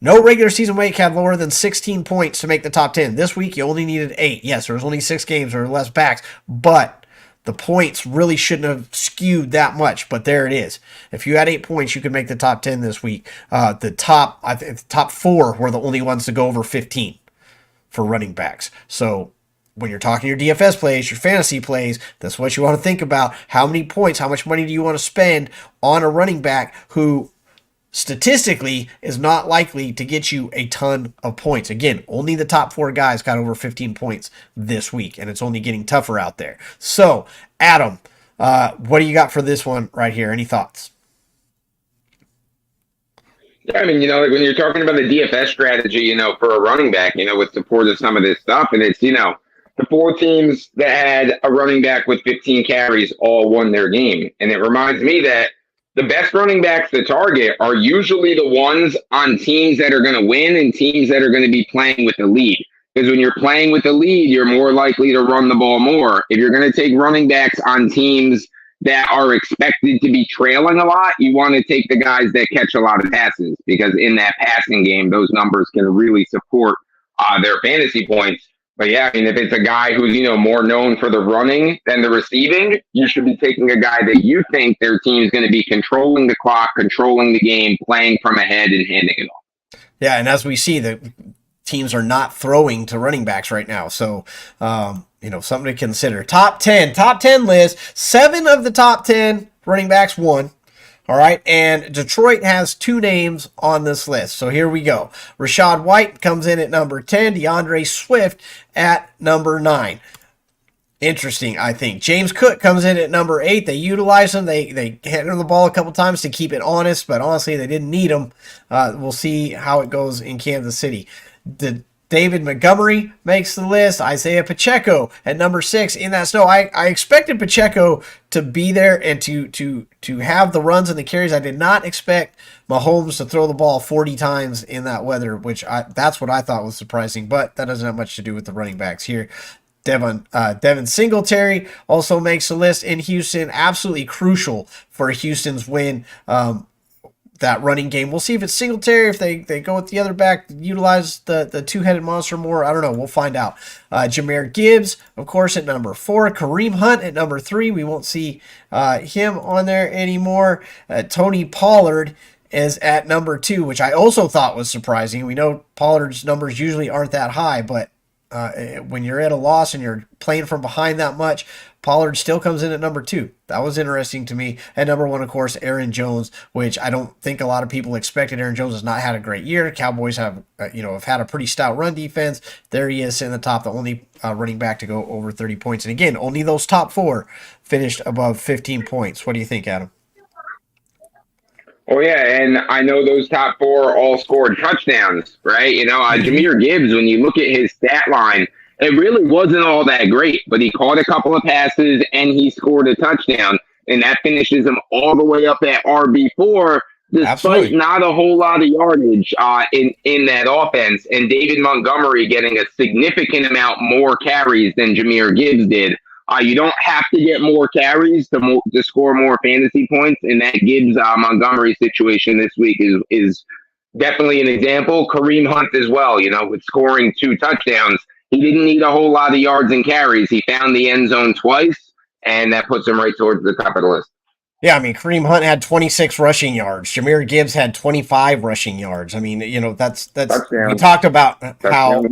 No regular season week had lower than 16 points to make the top 10. This week, you only needed 8. Yes, there was only 6 games or less backs, but the points really shouldn't have skewed that much, but there it is. If you had 8 points, you could make the top 10 this week. The top 4 were the only ones to go over 15 for running backs. So when you're talking your DFS plays, your fantasy plays, that's what you want to think about. How many points, how much money do you want to spend on a running back who statistically is not likely to get you a ton of points? Again, only the top 4 guys got over 15 points this week, and it's only getting tougher out there. So, Adam, what do you got for this one right here? Any thoughts? Yeah, I mean, like when you're talking about the DFS strategy, for a running back, with support of some of this stuff, and it's, the 4 teams that had a running back with 15 carries all won their game. And it reminds me that the best running backs to target are usually the ones on teams that are going to win and teams that are going to be playing with the lead. Because when you're playing with the lead, you're more likely to run the ball more. If you're going to take running backs on teams that are expected to be trailing a lot, you want to take the guys that catch a lot of passes. Because in that passing game, those numbers can really support their fantasy points. But yeah, I mean, if it's a guy who's, more known for the running than the receiving, you should be taking a guy that you think their team is going to be controlling the clock, controlling the game, playing from ahead and handing it off. Yeah, and as we see, the teams are not throwing to running backs right now. So, something to consider. Top 10 list. 7 of the top 10 running backs won. All right, and Detroit has 2 names on this list. So here we go. Rachaad White comes in at number 10, DeAndre Swift at number 9. Interesting, I think. James Cook comes in at number 8. They utilize him. They hit him the ball a couple times to keep it honest, but honestly, they didn't need him. We'll see how it goes in Kansas City. David Montgomery makes the list. Isaiah Pacheco at number 6 in that snow. I expected Pacheco to be there and to have the runs and the carries. I did not expect Mahomes to throw the ball 40 times in that weather, that's what I thought was surprising, but that doesn't have much to do with the running backs here. Devin Singletary also makes the list in Houston. Absolutely crucial for Houston's win. That running game. We'll see if it's Singletary, if they go with the other back, utilize the two-headed monster more. I don't know. We'll find out. Jahmyr Gibbs, of course, at number 4. Kareem Hunt at number 3. We won't see him on there anymore. Tony Pollard is at number 2, which I also thought was surprising. We know Pollard's numbers usually aren't that high, but when you're at a loss and you're playing from behind that much, Pollard still comes in at number 2. That was interesting to me. And number 1, of course, Aaron Jones, which I don't think a lot of people expected. Aaron Jones has not had a great year. Cowboys have had a pretty stout run defense. There he is in the top, the only running back to go over 30 points. And again, only those top 4 finished above 15 points. What do you think, Adam? Oh, yeah, and I know those top 4 all scored touchdowns, right? Jahmyr Gibbs, when you look at his stat line, it really wasn't all that great, but he caught a couple of passes and he scored a touchdown, and that finishes him all the way up at RB4, despite Absolutely. not a whole lot of yardage in that offense, and David Montgomery getting a significant amount more carries than Jahmyr Gibbs did. You don't have to get more carries to score more fantasy points, and that Gibbs Montgomery situation this week is definitely an example. Kareem Hunt as well, with scoring 2 touchdowns. He didn't need a whole lot of yards and carries. He found the end zone twice, and that puts him right towards the top of the list. Yeah, I mean, Kareem Hunt had 26 rushing yards. Jahmyr Gibbs had 25 rushing yards. I mean, that's Touchdown. We talked about how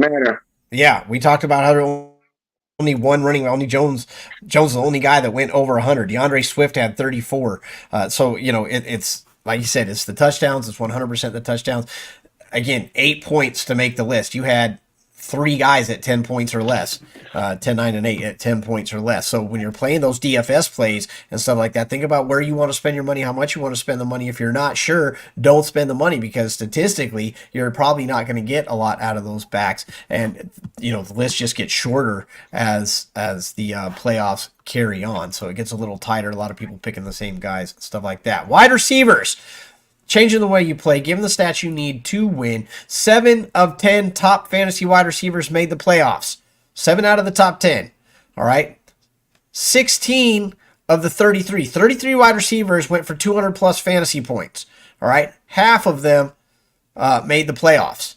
we talked about how only one running, only Jones is the only guy that went over 100. DeAndre Swift had 34. So, it's like you said, it's the touchdowns. It's 100% the touchdowns. Again, 8 points to make the list. You had 3 guys at 10 points or less, 10, 9, and 8 at 10 points or less. So when you're playing those DFS plays and stuff like that, think about where you want to spend your money, how much you want to spend the money. If you're not sure, don't spend the money, because statistically, you're probably not going to get a lot out of those backs. And, the list just gets shorter as the playoffs carry on. So it gets a little tighter. A lot of people picking the same guys, stuff like that. Wide receivers. Changing the way you play, given the stats you need to win. 7 of 10 top fantasy wide receivers made the playoffs. 7 out of the top 10. All right. 16 of the 33 wide receivers went for 200 plus fantasy points. All right. Half of them made the playoffs.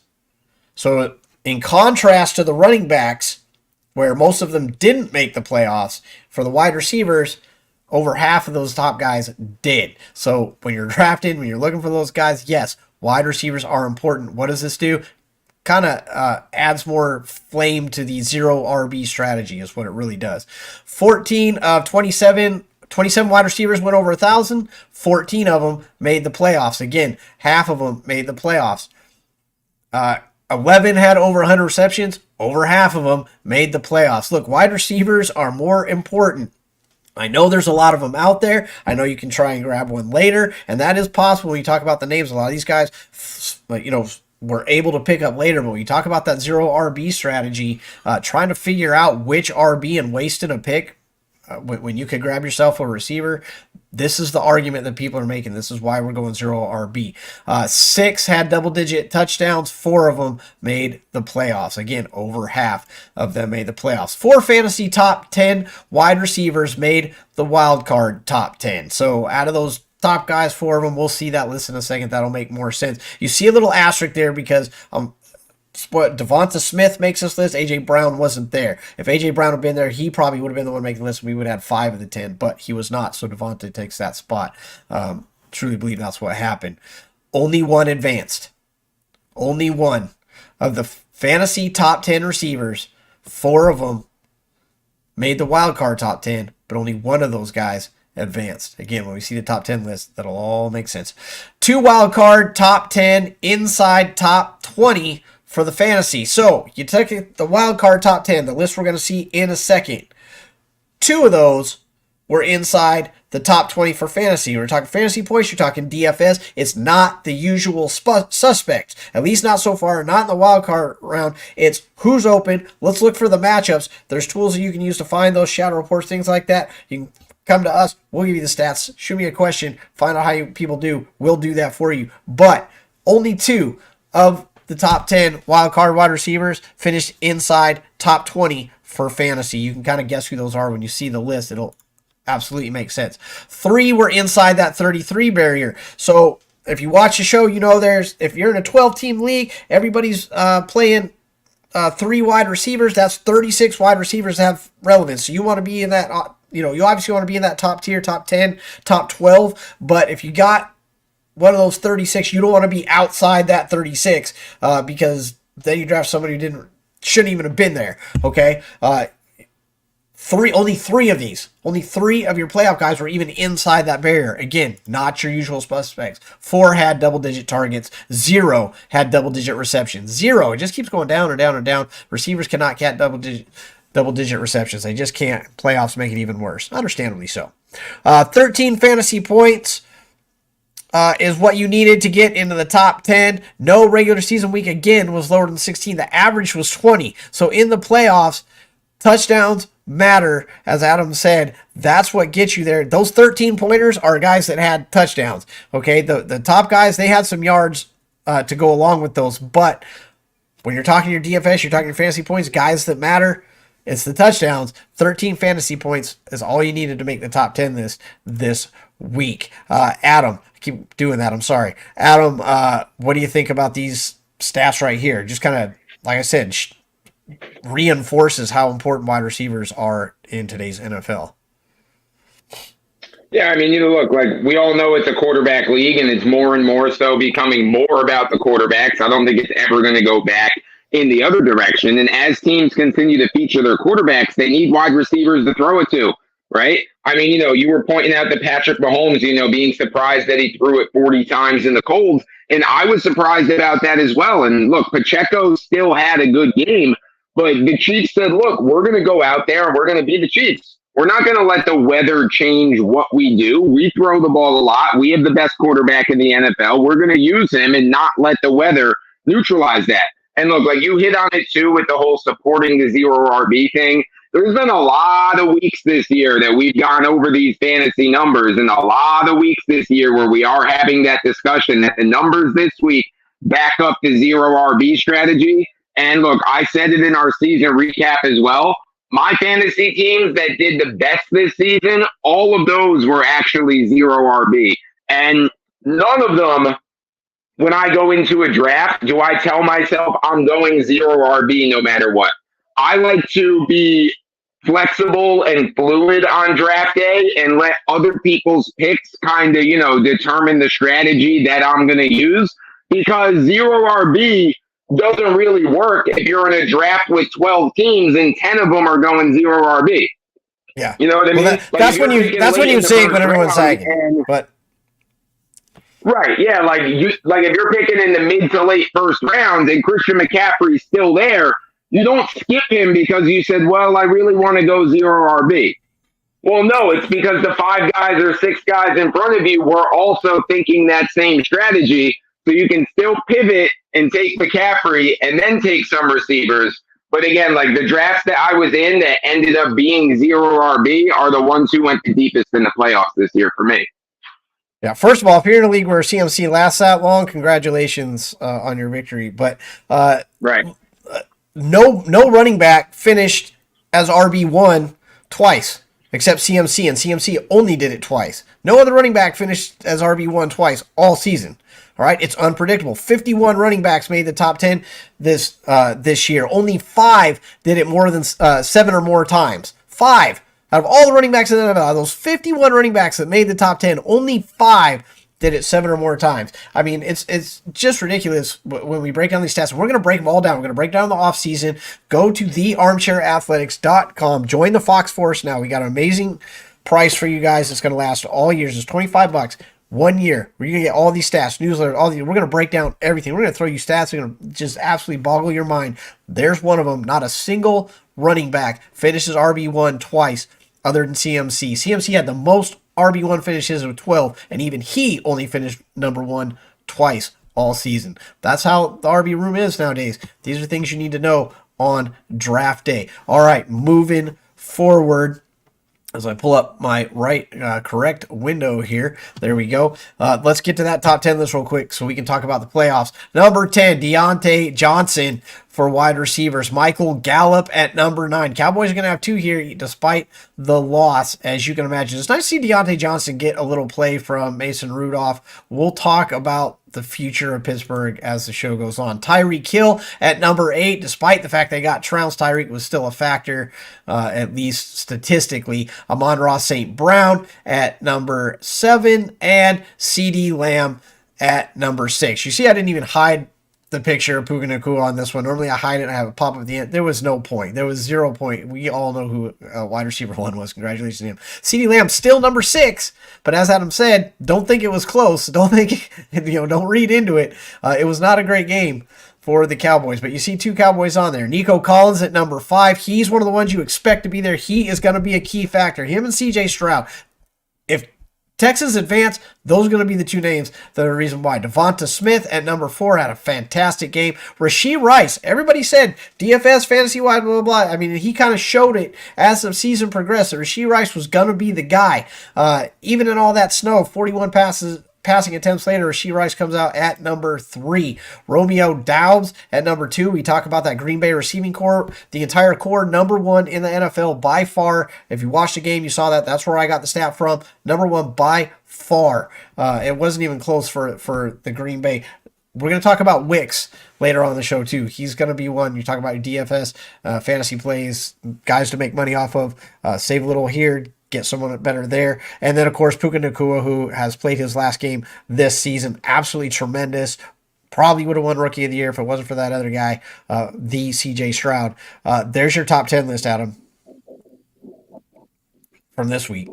So in contrast to the running backs, where most of them didn't make the playoffs, for the wide receivers, over half of those top guys did. So when you're drafting, when you're looking for those guys, yes, wide receivers are important. What does this do? Kind of adds more flame to the 0 RB strategy is what it really does. 14 of 27 wide receivers went over 1,000. 14 of them made the playoffs. Again, half of them made the playoffs. 11 had over 100 receptions. Over half of them made the playoffs. Look, wide receivers are more important. I know there's a lot of them out there. I know you can try and grab one later, and that is possible when you talk about the names. A lot of these guys, were able to pick up later, but when you talk about that 0 RB strategy, trying to figure out which RB and wasting a pick when you could grab yourself a receiver, this is the argument that people are making. This is why we're going 0 RB. 6 had double-digit touchdowns. 4 of them made the playoffs. Again, over half of them made the playoffs. 4 fantasy top 10 wide receivers made the wildcard top 10. So out of those top guys, 4 of them, we'll see that list in a second. That'll make more sense. You see a little asterisk there because Devonta Smith makes this list. A.J. Brown wasn't there. If A.J. Brown had been there, he probably would have been the one making the list. We would have had 5 of the 10, but he was not, so Devonta takes that spot. Truly believe that's what happened. Only one advanced. Only one of the fantasy top 10 receivers, 4 of them made the wild card top 10, but only one of those guys advanced. Again, when we see the top 10 list, that'll all make sense. 2 wild card, top 10, inside top 20 for the fantasy. So you take the wild card top 10, the list we're going to see in a second. 2 of those were inside the top 20 for fantasy. We're talking fantasy points, you're talking DFS. It's not the usual suspects, at least not so far, not in the wild card round. It's who's open. Let's look for the matchups. There's tools that you can use to find those shadow reports, things like that. You can come to us. We'll give you the stats. Shoot me a question. Find out how people do. We'll do that for you. But only 2 of the top 10 wild card wide receivers finished inside top 20 for fantasy. You can kind of guess who those are when you see the list. It'll absolutely make sense. 3 were inside that 33 barrier. So if you watch the show, you know if you're in a 12-team league, everybody's playing 3 wide receivers. That's 36 wide receivers that have relevance. So you want to be in that, you obviously want to be in that top tier, top 10, top 12. But if you got one of those 36, you don't want to be outside that 36 because then you draft somebody who shouldn't even have been there. Okay, only three of your playoff guys were even inside that barrier. Again, not your usual suspects. 4 had double-digit targets. 0 had double-digit receptions. 0. It just keeps going down and down and down. Receivers cannot get double-digit receptions. They just can't. Playoffs make it even worse. Understandably so. 13 fantasy points is what you needed to get into the top 10. No regular season week, again, was lower than 16. The average was 20. So in the playoffs, touchdowns matter. As Adam said, that's what gets you there. Those 13 pointers are guys that had touchdowns. Okay, the top guys, they had some yards to go along with those. But when you're talking your DFS, you're talking your fantasy points, guys that matter, it's the touchdowns. 13 fantasy points is all you needed to make the top 10 this week. Adam, I keep doing that. I'm sorry. Adam, what do you think about these stats right here? Just kind of, like I said, reinforces how important wide receivers are in today's NFL. Yeah, I mean, look, like we all know it's a quarterback league, and it's more and more so becoming more about the quarterbacks. I don't think it's ever going to go back in the other direction. And as teams continue to feature their quarterbacks, they need wide receivers to throw it to, right? I mean, you were pointing out that Patrick Mahomes, being surprised that he threw it 40 times in the cold. And I was surprised about that as well. And look, Pacheco still had a good game, but the Chiefs said, look, we're going to go out there and we're going to be the Chiefs. We're not going to let the weather change what we do. We throw the ball a lot. We have the best quarterback in the NFL. We're going to use him and not let the weather neutralize that. And look, like you hit on it too with the whole supporting the zero RB thing. There's been a lot of weeks this year that we've gone over these fantasy numbers, and a lot of weeks this year where we are having that discussion that the numbers this week back up the zero RB strategy. And look, I said it in our season recap as well. My fantasy teams that did the best this season, all of those were actually zero RB. And none of them, when I go into a draft, do I tell myself I'm going zero RB no matter what. I like to be flexible and fluid on draft day and let other people's picks kind of, determine the strategy that I'm going to use, because zero RB doesn't really work if you're in a draft with 12 teams and 10 of them are going zero RB. Yeah. You know what I mean? That's when you sink when everyone's sagging. But right, yeah, like if you're picking in the mid to late first rounds and Christian McCaffrey's still there, you don't skip him because you said, well, I really want to go zero RB. Well, no, it's because the 5 guys or 6 guys in front of you were also thinking that same strategy. So you can still pivot and take McCaffrey and then take some receivers. But again, like the drafts that I was in that ended up being zero RB are the ones who went the deepest in the playoffs this year for me. Yeah, first of all, if you're in a league where CMC lasts that long, congratulations on your victory. But right. No running back finished as RB1 twice, except CMC, and CMC only did it twice. No other running back finished as RB1 twice all season. All right, it's unpredictable. 51 running backs made the top 10 this year. Only 5 did it more than 7 or more times. 5 out of all the running backs in the NFL, those 51 running backs that made the top 10, only 5 did it 7 or more times. I mean, it's just ridiculous when we break down these stats. We're going to break them all down. We're going to break down the offseason. Go to thearmchairathletics.com. Join the Fox Force now. We got an amazing price for you guys that's going to last all years. It's $25. 1 year. We're going to get all these stats, newsletters, we're going to break down everything. We're going to throw you stats. We're going to just absolutely boggle your mind. There's one of them. Not a single running back finishes RB1 twice other than CMC. CMC had the most RB1 finishes with 12, and even he only finished number one twice all season. That's how the RB room is nowadays. These are things you need to know on draft day. All right, moving forward. As I pull up my correct window here. There we go. Let's get to that top 10 list real quick so we can talk about the playoffs. Number 10, Deontay Johnson for wide receivers. Michael Gallup at number 9. Cowboys are going to have 2 here despite the loss, as you can imagine. It's nice to see Deontay Johnson get a little play from Mason Rudolph. We'll talk about the future of Pittsburgh as the show goes on. Tyreek Hill at number 8, despite the fact they got trounced, Tyreek was still a factor, at least statistically. Amon-Ra St. Brown at number 7, and CeeDee Lamb at number 6. You see, I didn't even hide the picture of Puka Nacua on this one. Normally I hide it and I have a pop up at the end. There was no point. There was 0 point. We all know who wide receiver 1 was. Congratulations to him. CeeDee Lamb still number 6, but as Adam said, don't think it was close. Don't think, don't read into it. It was not a great game for the Cowboys, but you see 2 Cowboys on there. Nico Collins at number 5. He's one of the ones you expect to be there. He is going to be a key factor. Him and CJ Stroud. If Texans advance, those are going to be the 2 names that are the reason why. Devonta Smith at number 4 had a fantastic game. Rashee Rice, everybody said DFS, fantasy-wide, blah, blah, blah. I mean, he kind of showed it as the season progressed that Rashee Rice was going to be the guy. Even in all that snow, 41 passing attempts later, Rashee Rice comes out at number 3. Romeo Doubs at number 2. We talk about that Green Bay receiving core. The entire core, number 1 in the NFL by far. If you watched the game, you saw that. That's where I got the stat from. Number 1 by far. It wasn't even close for the Green Bay. We're going to talk about Wicks later on in the show, too. He's going to be one. You talk about your DFS, fantasy plays, guys to make money off of. Save a little here, get someone better there. And then, of course, Puka Nacua, who has played his last game this season. Absolutely tremendous. Probably would have won Rookie of the Year if it wasn't for that other guy, the CJ Stroud. There's your top 10 list, Adam, from this week.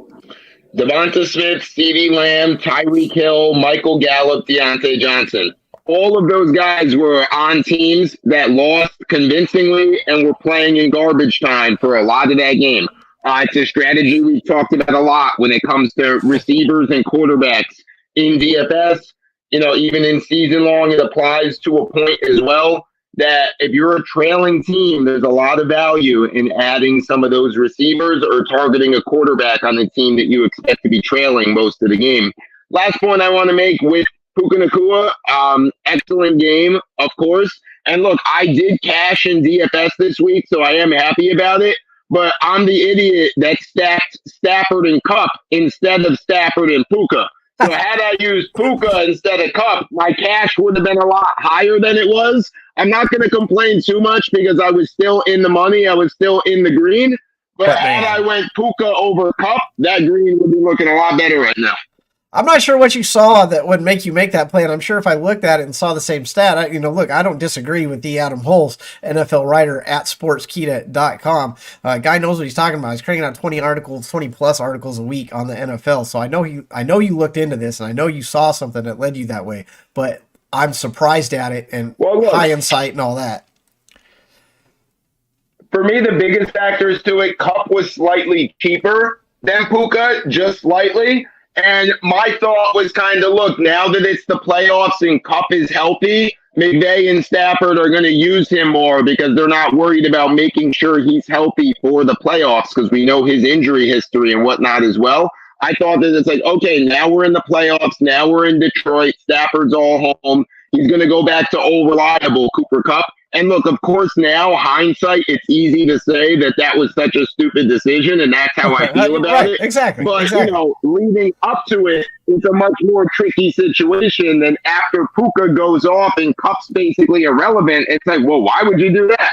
Devonta Smith, CeeDee Lamb, Tyreek Hill, Michael Gallup, Deontay Johnson. All of those guys were on teams that lost convincingly and were playing in garbage time for a lot of that game. It's a strategy we've talked about a lot when it comes to receivers and quarterbacks in DFS. Even in season long, it applies to a point as well that if you're a trailing team, there's a lot of value in adding some of those receivers or targeting a quarterback on the team that you expect to be trailing most of the game. Last point I want to make with Puka Nacua, excellent game, of course. And look, I did cash in DFS this week, so I am happy about it. But I'm the idiot that stacked Stafford and Kupp instead of Stafford and Puka. So had I used Puka instead of Kupp, my cash would have been a lot higher than it was. I'm not going to complain too much because I was still in the money. I was still in the green. But had I went Puka over Kupp, that green would be looking a lot better right now. I'm not sure what you saw that would make you make that play, and I'm sure if I looked at it and saw the same stat, I don't disagree with the Adam Hulse, NFL writer at sportskita.com. Guy knows what he's talking about. He's cranking out 20 plus articles a week on the NFL. So I know you looked into this, and I know you saw something that led you that way. But I'm surprised at it and high insight and all that. For me, the biggest factors to it, Kupp was slightly cheaper than Puka, just slightly. And my thought was kind of, look, now that it's the playoffs and Kupp is healthy, McVay and Stafford are going to use him more because they're not worried about making sure he's healthy for the playoffs because we know his injury history and whatnot as well. I thought that it's like, okay, now we're in the playoffs. Now we're in Detroit. Stafford's all home. He's going to go back to old reliable Cooper Kupp. And look, of course, now, hindsight, it's easy to say that was such a stupid decision, and that's how I feel about it. Exactly. But, leading up to it, it's a much more tricky situation than after Puka goes off and Kupp's basically irrelevant. It's like, well, why would you do that?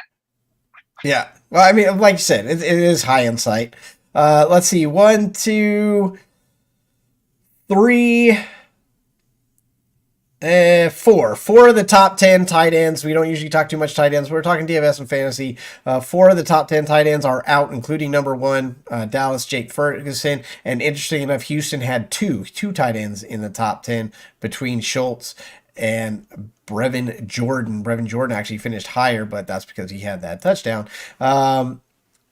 Yeah. Well, I mean, like you said, it is high insight. Let's see. 1, 2, 3... Four of the top 10 tight ends. We don't usually talk too much tight ends. We're talking DFS and fantasy. Four of the top 10 tight ends are out, including number one, Dallas, Jake Ferguson. And interesting enough, Houston had two tight ends in the top 10 between Schultz and Brevin Jordan. Brevin Jordan actually finished higher, but that's because he had that touchdown.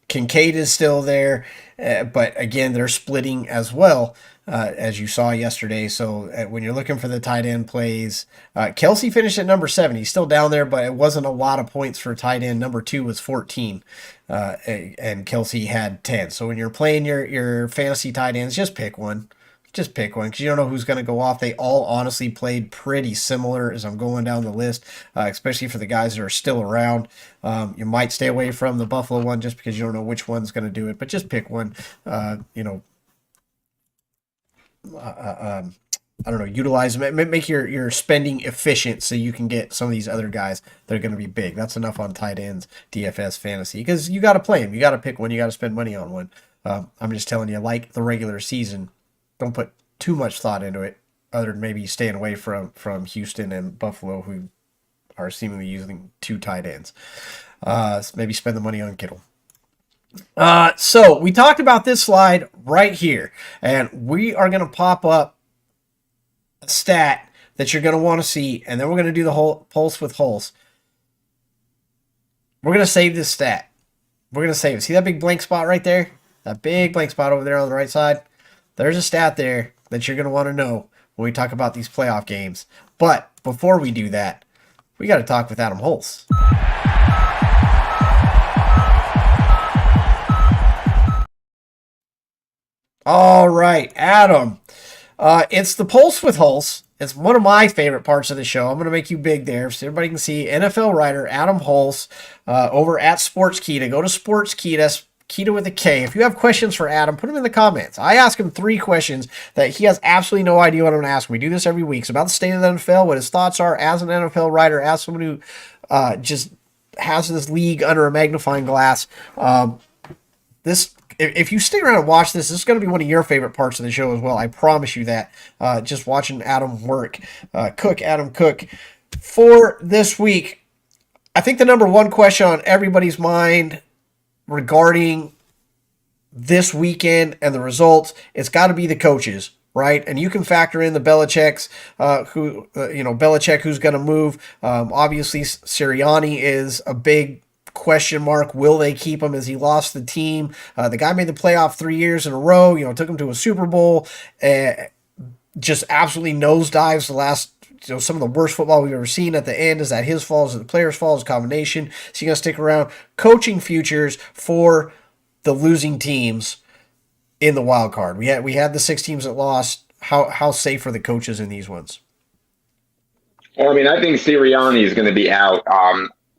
Kincaid is still there, but again, they're splitting as well, as you saw yesterday. So when you're looking for the tight end plays, Kelsey finished at number 7. He's still down there, but it wasn't a lot of points for tight end. Number 2 was 14, and Kelsey had 10. So when you're playing your fantasy tight ends, just pick one. Just pick one because you don't know who's going to go off. They all honestly played pretty similar as I'm going down the list, especially for the guys that are still around. You might stay away from the Buffalo one just because you don't know which one's going to do it, but just pick one. I don't know, utilize them, make your spending efficient so you can get some of these other guys that are going to be big. That's enough on tight ends, DFS, fantasy, because you got to play them. You got to pick one. You got to spend money on one. I'm just telling you, like the regular season, don't put too much thought into it, other than maybe staying away from Houston and Buffalo, who are seemingly using 2 tight ends. Maybe spend the money on Kittle. So we talked about this slide right here, and we are going to pop up a stat that you're going to want to see, and then we're going to do the whole pulse with Hulse. We're going to save this stat. We're going to save it. See that big blank spot right there? That big blank spot over there on the right side? There's a stat there that you're going to want to know when we talk about these playoff games. But before we do that, we got to talk with Adam Hulse. All right, Adam. It's the Pulse with Hulse. It's one of my favorite parts of the show. I'm going to make you big there so everybody can see. NFL writer Adam Hulse over at Sportskeeda. Go to Sportskeeda, Keita with a K. If you have questions for Adam, put them in the comments. I ask him 3 questions that he has absolutely no idea what I'm going to ask him. We do this every week. It's about the state of the NFL, what his thoughts are as an NFL writer, as someone who just has this league under a magnifying glass. If you stick around and watch this is going to be one of your favorite parts of the show as well. I promise you that. Just watching Adam work. Adam Cook. For this week, I think the number one question on everybody's mind regarding this weekend and the results, it's got to be the coaches, right? And you can factor in the Belichick's, Belichick who's going to move. Obviously, Sirianni is a big question mark. Will they keep him as he lost the team? The guy made the playoff 3 years in a row, took him to a Super Bowl, just absolutely nosedives the last, some of the worst football we've ever seen at the end. Is that his fault? Is it the player's fault? Is it a combination? Is he going to stick around? Coaching futures for the losing teams in the wild card. We had the 6 teams that lost. How safe are the coaches in these ones? Well, I think Sirianni is going to be out.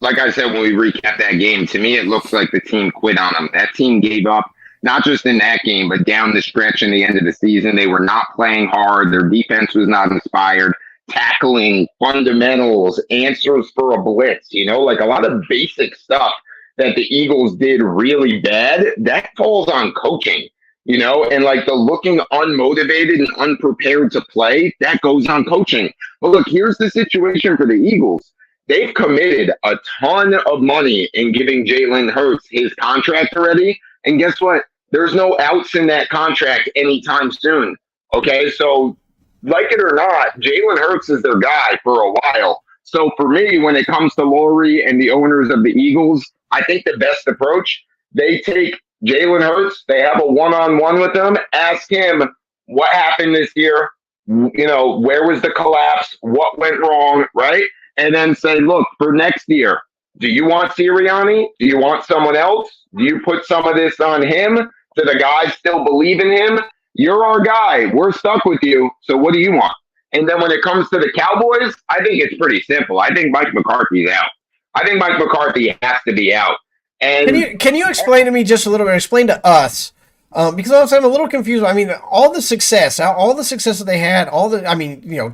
Like I said, when we recap that game, to me, it looks like the team quit on them. That team gave up, not just in that game, but down the stretch in the end of the season. They were not playing hard. Their defense was not inspired. Tackling, fundamentals, answers for a blitz, like a lot of basic stuff that the Eagles did really bad, that falls on coaching, and like the looking unmotivated and unprepared to play, that goes on coaching. But look, here's the situation for the Eagles. They've committed a ton of money in giving Jalen Hurts his contract already. And guess what? There's no outs in that contract anytime soon. Okay, so like it or not, Jalen Hurts is their guy for a while. So for me, when it comes to Laurie and the owners of the Eagles, I think the best approach, they take Jalen Hurts, they have a one-on-one with him, ask him what happened this year, where was the collapse, what went wrong, right? And then say, look, for next year, do you want Sirianni? Do you want someone else? Do you put some of this on him? Do the guys still believe in him? You're our guy. We're stuck with you. So what do you want? And then when it comes to the Cowboys, I think it's pretty simple. I think Mike McCarthy's out. I think Mike McCarthy has to be out. And can you explain to me just a little bit? Explain to us, because I'm a little confused. All the success that they had,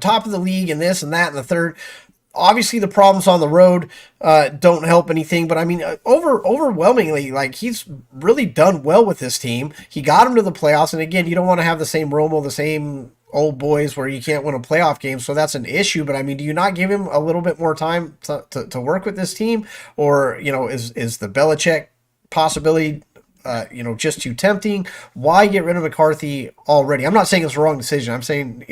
top of the league and this and that and the third. Obviously, the problems on the road don't help anything, but overwhelmingly, he's really done well with this team. He got him to the playoffs, and again, you don't want to have the same Romo, the same old boys where you can't win a playoff game, so that's an issue. But I mean, do you not give him a little bit more time to work with this team, or is the Belichick possibility just too tempting? Why get rid of McCarthy already? I'm not saying it's the wrong decision. I'm saying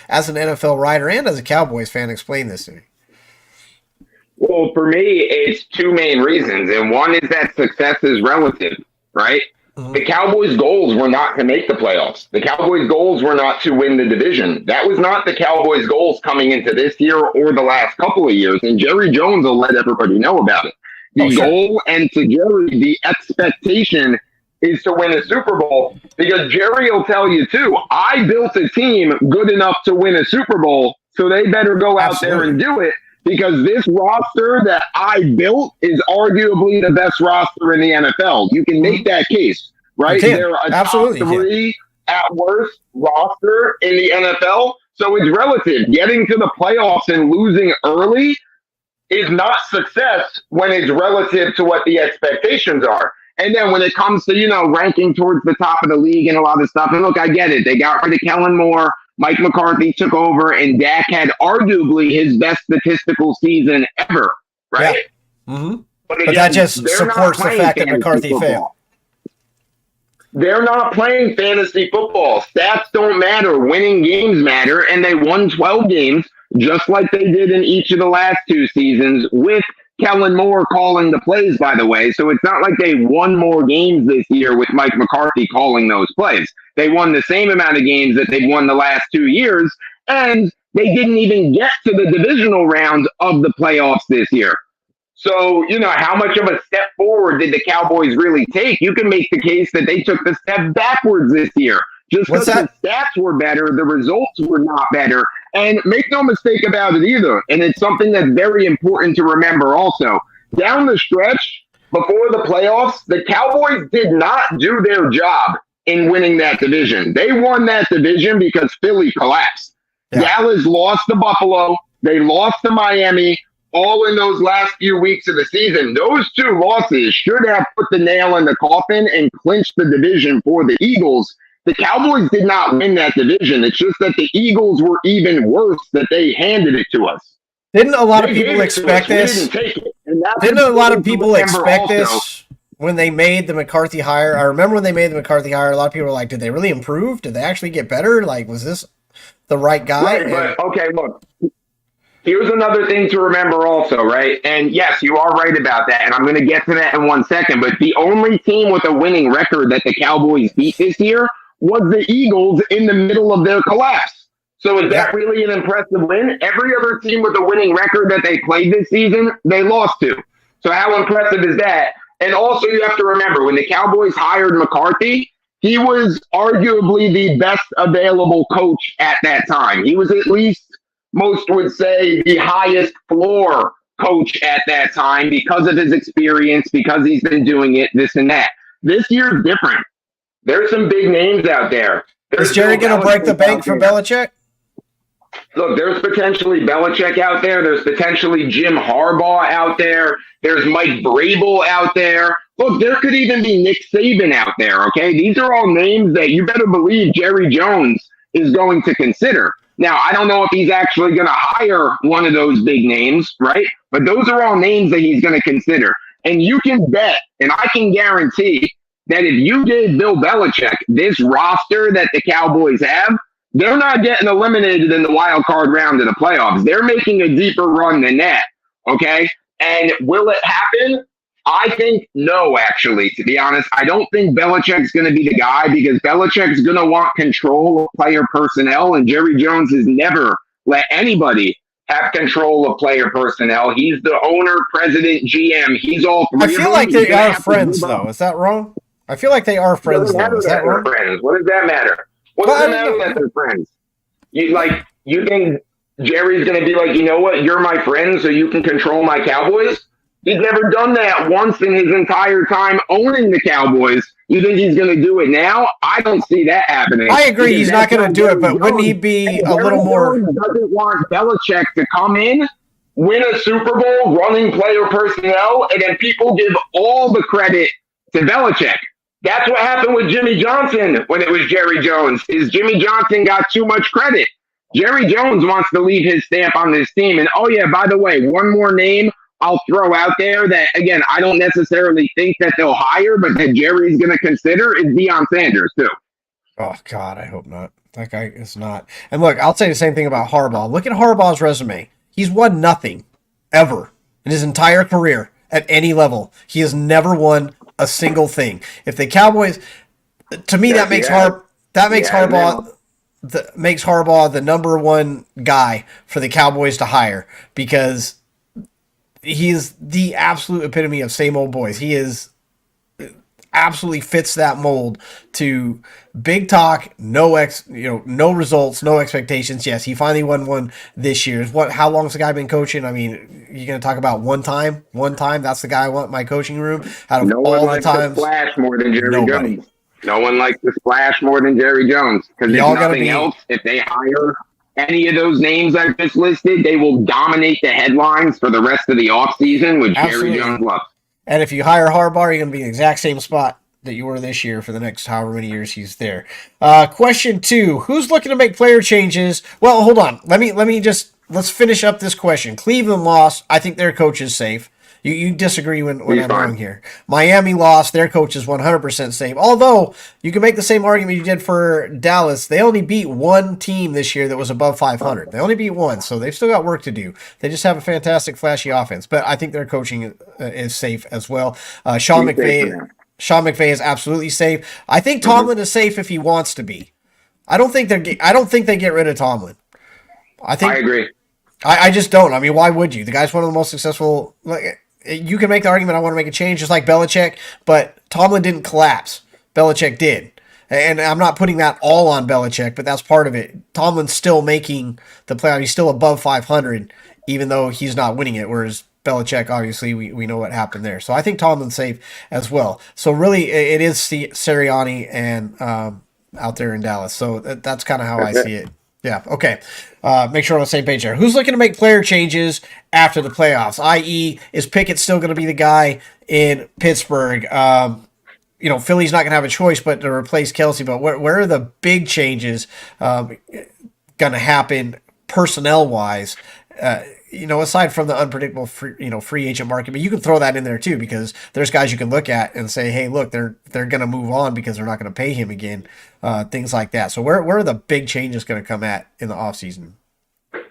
as an NFL writer and as a Cowboys fan, explain this to me. Well, for me, it's two main reasons, and one is that success is relative, right? The Cowboys' goals were not to make the playoffs. The Cowboys' goals were not to win the division. That was not the Cowboys' goals coming into this year or the last couple of years. And Jerry Jones will let everybody know about it. The goal, and to Jerry, the expectation is to win a Super Bowl, because Jerry will tell you too, I built a team good enough to win a Super Bowl, so they better go out there and do it, because this roster that I built is arguably the best roster in the NFL. You can make that case, right? They're a top three at worst roster in the NFL. So it's relative. Getting to the playoffs and losing early is not success when it's relative to what the expectations are. And then when it comes to, ranking towards the top of the league and a lot of stuff, and look, I get it. They got rid of Kellen Moore. Mike McCarthy took over, and Dak had arguably his best statistical season ever, right? Yeah. Mm-hmm. But that just supports the fact that McCarthy failed. They're not playing fantasy football. Stats don't matter. Winning games matter, and they won 12 games, just like they did in each of the last two seasons, with Kellen Moore calling the plays, by the way. So it's not like they won more games this year with Mike McCarthy calling those plays. They won the same amount of games that they've won the last 2 years, and they didn't even get to the divisional round of the playoffs this year. So, how much of a step forward did the Cowboys really take? You can make the case that they took the step backwards this year. Just because the stats were better, the results were not better. And make no mistake about it either. And it's something that's very important to remember also. Down the stretch, before the playoffs, the Cowboys did not do their job in winning that division. They won that division because Philly collapsed. Yeah. Dallas lost to Buffalo. They lost to Miami, all in those last few weeks of the season. Those two losses should have put the nail in the coffin and clinched the division for the Eagles. The Cowboys did not win that division. It's just that the Eagles were even worse, that they handed it to us. Didn't a lot of people expect this? Didn't a lot of people expect this when they made the McCarthy hire? I remember when they made the McCarthy hire, a lot of people were like, did they really improve? Did they actually get better? Like, was this the right guy? Right, but, okay, look. Here's another thing to remember also, right? And yes, you are right about that, and I'm going to get to that in 1 second, but the only team with a winning record that the Cowboys beat this year was the Eagles in the middle of their collapse. So is that really an impressive win? Every other team with a winning record that they played this season, they lost to. So how impressive is that? And also you have to remember, when the Cowboys hired McCarthy, he was arguably the best available coach at that time. He was at least, most would say, the highest floor coach at that time because of his experience, because he's been doing it, this and that. This year's different. There's some big names out there. Is Jerry going to break the bank for Belichick? Look, there's potentially Belichick out there. There's potentially Jim Harbaugh out there. There's Mike Vrabel out there. Look, there could even be Nick Saban out there, okay? These are all names that you better believe Jerry Jones is going to consider. Now, I don't know if he's actually going to hire one of those big names, right? But those are all names that he's going to consider. And you can bet, and I can guarantee, that if you gave Bill Belichick this roster that the Cowboys have, they're not getting eliminated in the wild card round of the playoffs. They're making a deeper run than that, okay? And will it happen? I think no, actually, to be honest. I don't think Belichick's going to be the guy, because Belichick's going to want control of player personnel, and Jerry Jones has never let anybody have control of player personnel. He's the owner, president, GM. He's all three. I feel like they are friends, though. Is that wrong? I feel like they are friends, though. Is that wrong? Friends. What does that matter? What does it matter that they're friends? You think Jerry's going to be like, you know what, you're my friend, so you can control my Cowboys? He's never done that once in his entire time owning the Cowboys. You think he's going to do it now? I don't see that happening. I agree he's not going to do it, but wouldn't he be a little more... doesn't want Belichick to come in, win a Super Bowl, running player personnel, and then people give all the credit to Belichick. That's what happened with Jimmy Johnson when it was Jerry Jones. Is Jimmy Johnson got too much credit? Jerry Jones wants to leave his stamp on this team. And oh yeah, by the way, one more name I'll throw out there that again I don't necessarily think that they'll hire, but that Jerry's going to consider is Deion Sanders too. Oh God, I hope not. That guy is not. And look, I'll say the same thing about Harbaugh. Look at Harbaugh's resume. He's won nothing ever in his entire career at any level. He has never won a single thing. If the Cowboys, to me, that makes Harbaugh the number one guy for the Cowboys to hire because he is the absolute epitome of same old boys. He is absolutely fits that mold to big talk, no results, no expectations. Yes, he finally won one this year. How long's the guy been coaching? I mean, you're going to talk about one time. That's the guy I want in my coaching room. Out of no all one the times, to splash more than Jerry Jones. No one likes to splash more than Jerry Jones because if nothing else, if they hire any of those names I just listed, they will dominate the headlines for the rest of the offseason, which Jerry Jones loves. And if you hire Harbaugh, you're going to be in the exact same spot that you were this year for the next however many years he's there. Question 2: who's looking to make player changes? Well, hold on. Let's finish up this question. Cleveland lost. I think their coach is safe. You disagree when I'm wrong here. Miami lost. Their coach is 100% safe. Although you can make the same argument you did for Dallas. They only beat one team this year that was above 500. They only beat one, so they've still got work to do. They just have a fantastic, flashy offense. But I think their coaching is safe as well. Sean McVay is absolutely safe. I think Tomlin is safe if he wants to be. I don't think they get rid of Tomlin. I agree. I just don't. I mean, why would you? The guy's one of the most successful. You can make the argument I want to make a change just like Belichick, but Tomlin didn't collapse. Belichick did. And I'm not putting that all on Belichick, but that's part of it. Tomlin's still making the playoff. He's still above 500, even though he's not winning it, whereas Belichick, obviously, we know what happened there. So I think Tomlin's safe as well. So really, it is Sirianni and out there in Dallas. So that's kind of how I see it. Yeah, okay. Make sure we're on the same page there. Who's looking to make player changes after the playoffs? I.e., is Pickett still going to be the guy in Pittsburgh? Philly's not going to have a choice but to replace Kelsey. But where are the big changes going to happen personnel-wise? Aside from the unpredictable free agent market, but you can throw that in there too because there's guys you can look at and say, hey, look, they're going to move on because they're not going to pay him again, things like that. So where are the big changes going to come at in the offseason?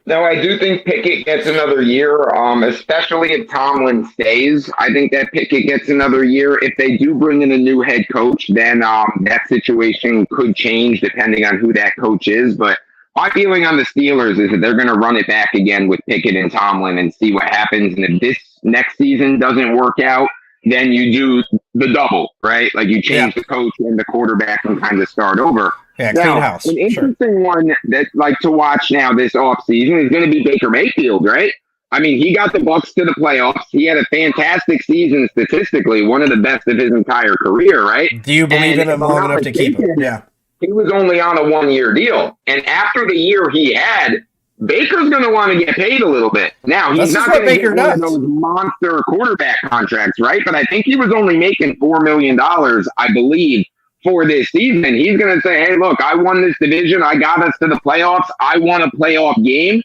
No, I do think Pickett gets another year, especially if Tomlin stays. I think that Pickett gets another year. If they do bring in a new head coach, then that situation could change depending on who that coach is. But my feeling on the Steelers is that they're going to run it back again with Pickett and Tomlin and see what happens. And if this next season doesn't work out, then you do the double, right? Like you change the coach and the quarterback and kind of start over. Yeah, clean house. An interesting one that like to watch now this offseason is going to be Baker Mayfield, right? I mean, he got the Bucs to the playoffs. He had a fantastic season statistically, one of the best of his entire career, right? Do you believe in him long enough to keep him? Yeah. He was only on a 1-year deal. And after the year he had, Baker's going to want to get paid a little bit. Now, he's not going to get one of those monster quarterback contracts, right? But I think he was only making $4 million, I believe, for this season. He's going to say, hey, look, I won this division. I got us to the playoffs. I won a playoff game.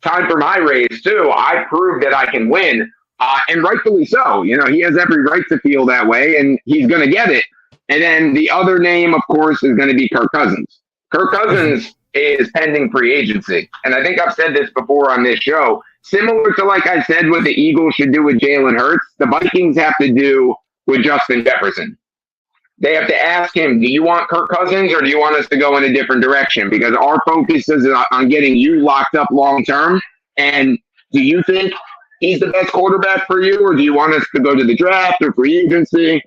Time for my raise, too. I proved that I can win. And rightfully so. He has every right to feel that way, and he's going to get it. And then the other name, of course, is going to be Kirk Cousins. Kirk Cousins is pending free agency. And I think I've said this before on this show. Similar to like I said what the Eagles should do with Jalen Hurts, the Vikings have to do with Justin Jefferson. They have to ask him, do you want Kirk Cousins or do you want us to go in a different direction? Because our focus is on getting you locked up long term. And do you think he's the best quarterback for you or do you want us to go to the draft or free agency?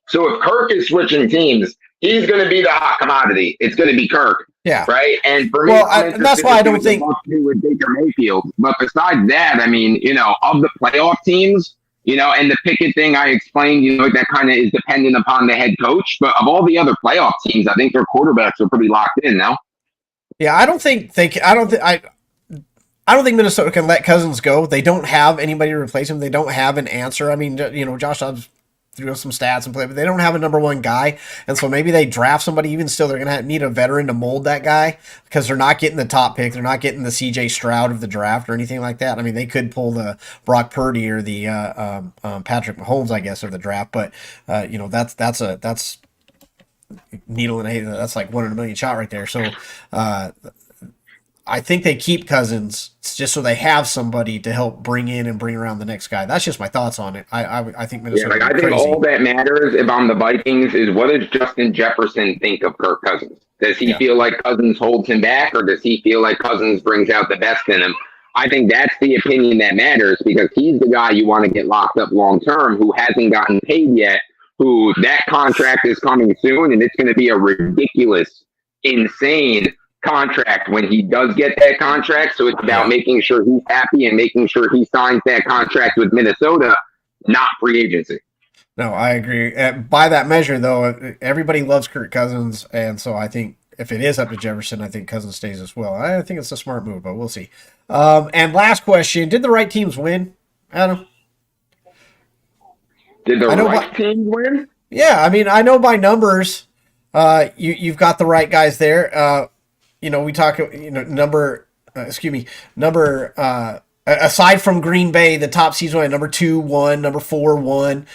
So if Kirk is switching teams, he's going to be the hot commodity. It's going to be Kirk. Yeah. Right. And for me, and that's why I don't think with Baker Mayfield. But besides that, I mean, of the playoff teams, and the Pickett thing I explained, that kind of is dependent upon the head coach. But of all the other playoff teams, I think their quarterbacks are pretty locked in now. Yeah, I don't think Minnesota can let Cousins go. They don't have anybody to replace him. They don't have an answer. I mean, Josh Dobbs through some stats and play, but they don't have a number one guy. And so maybe they draft somebody. Even still, they're going to need a veteran to mold that guy because they're not getting the top pick. They're not getting the CJ Stroud of the draft or anything like that. I mean, they could pull the Brock Purdy or the Patrick Mahomes, I guess, of the draft. But, that's needle in a hay. That's like 1 in a million shot right there. So, I think they keep Cousins just so they have somebody to help bring in and bring around the next guy. That's just my thoughts on it. I think Minnesota. I think all that matters if I'm the Vikings is what does Justin Jefferson think of Kirk Cousins? Does he feel like Cousins holds him back, or does he feel like Cousins brings out the best in him? I think that's the opinion that matters because he's the guy you want to get locked up long term who hasn't gotten paid yet, who that contract is coming soon, and it's going to be a ridiculous, insane contract when he does get that contract. So it's about making sure he's happy and making sure he signs that contract with Minnesota, not free agency. No, I agree. By that measure, though, everybody loves Kirk Cousins, and so I think if it is up to Jefferson, I think Cousins stays as well. I think it's a smart move, but we'll see. And last question, did the right teams win, Adam? Did the right teams win? Yeah, I mean, I know by numbers, you've got the right guys there. We talk, number, aside from Green Bay, the top seeds won. Number 2 won, number 4 won,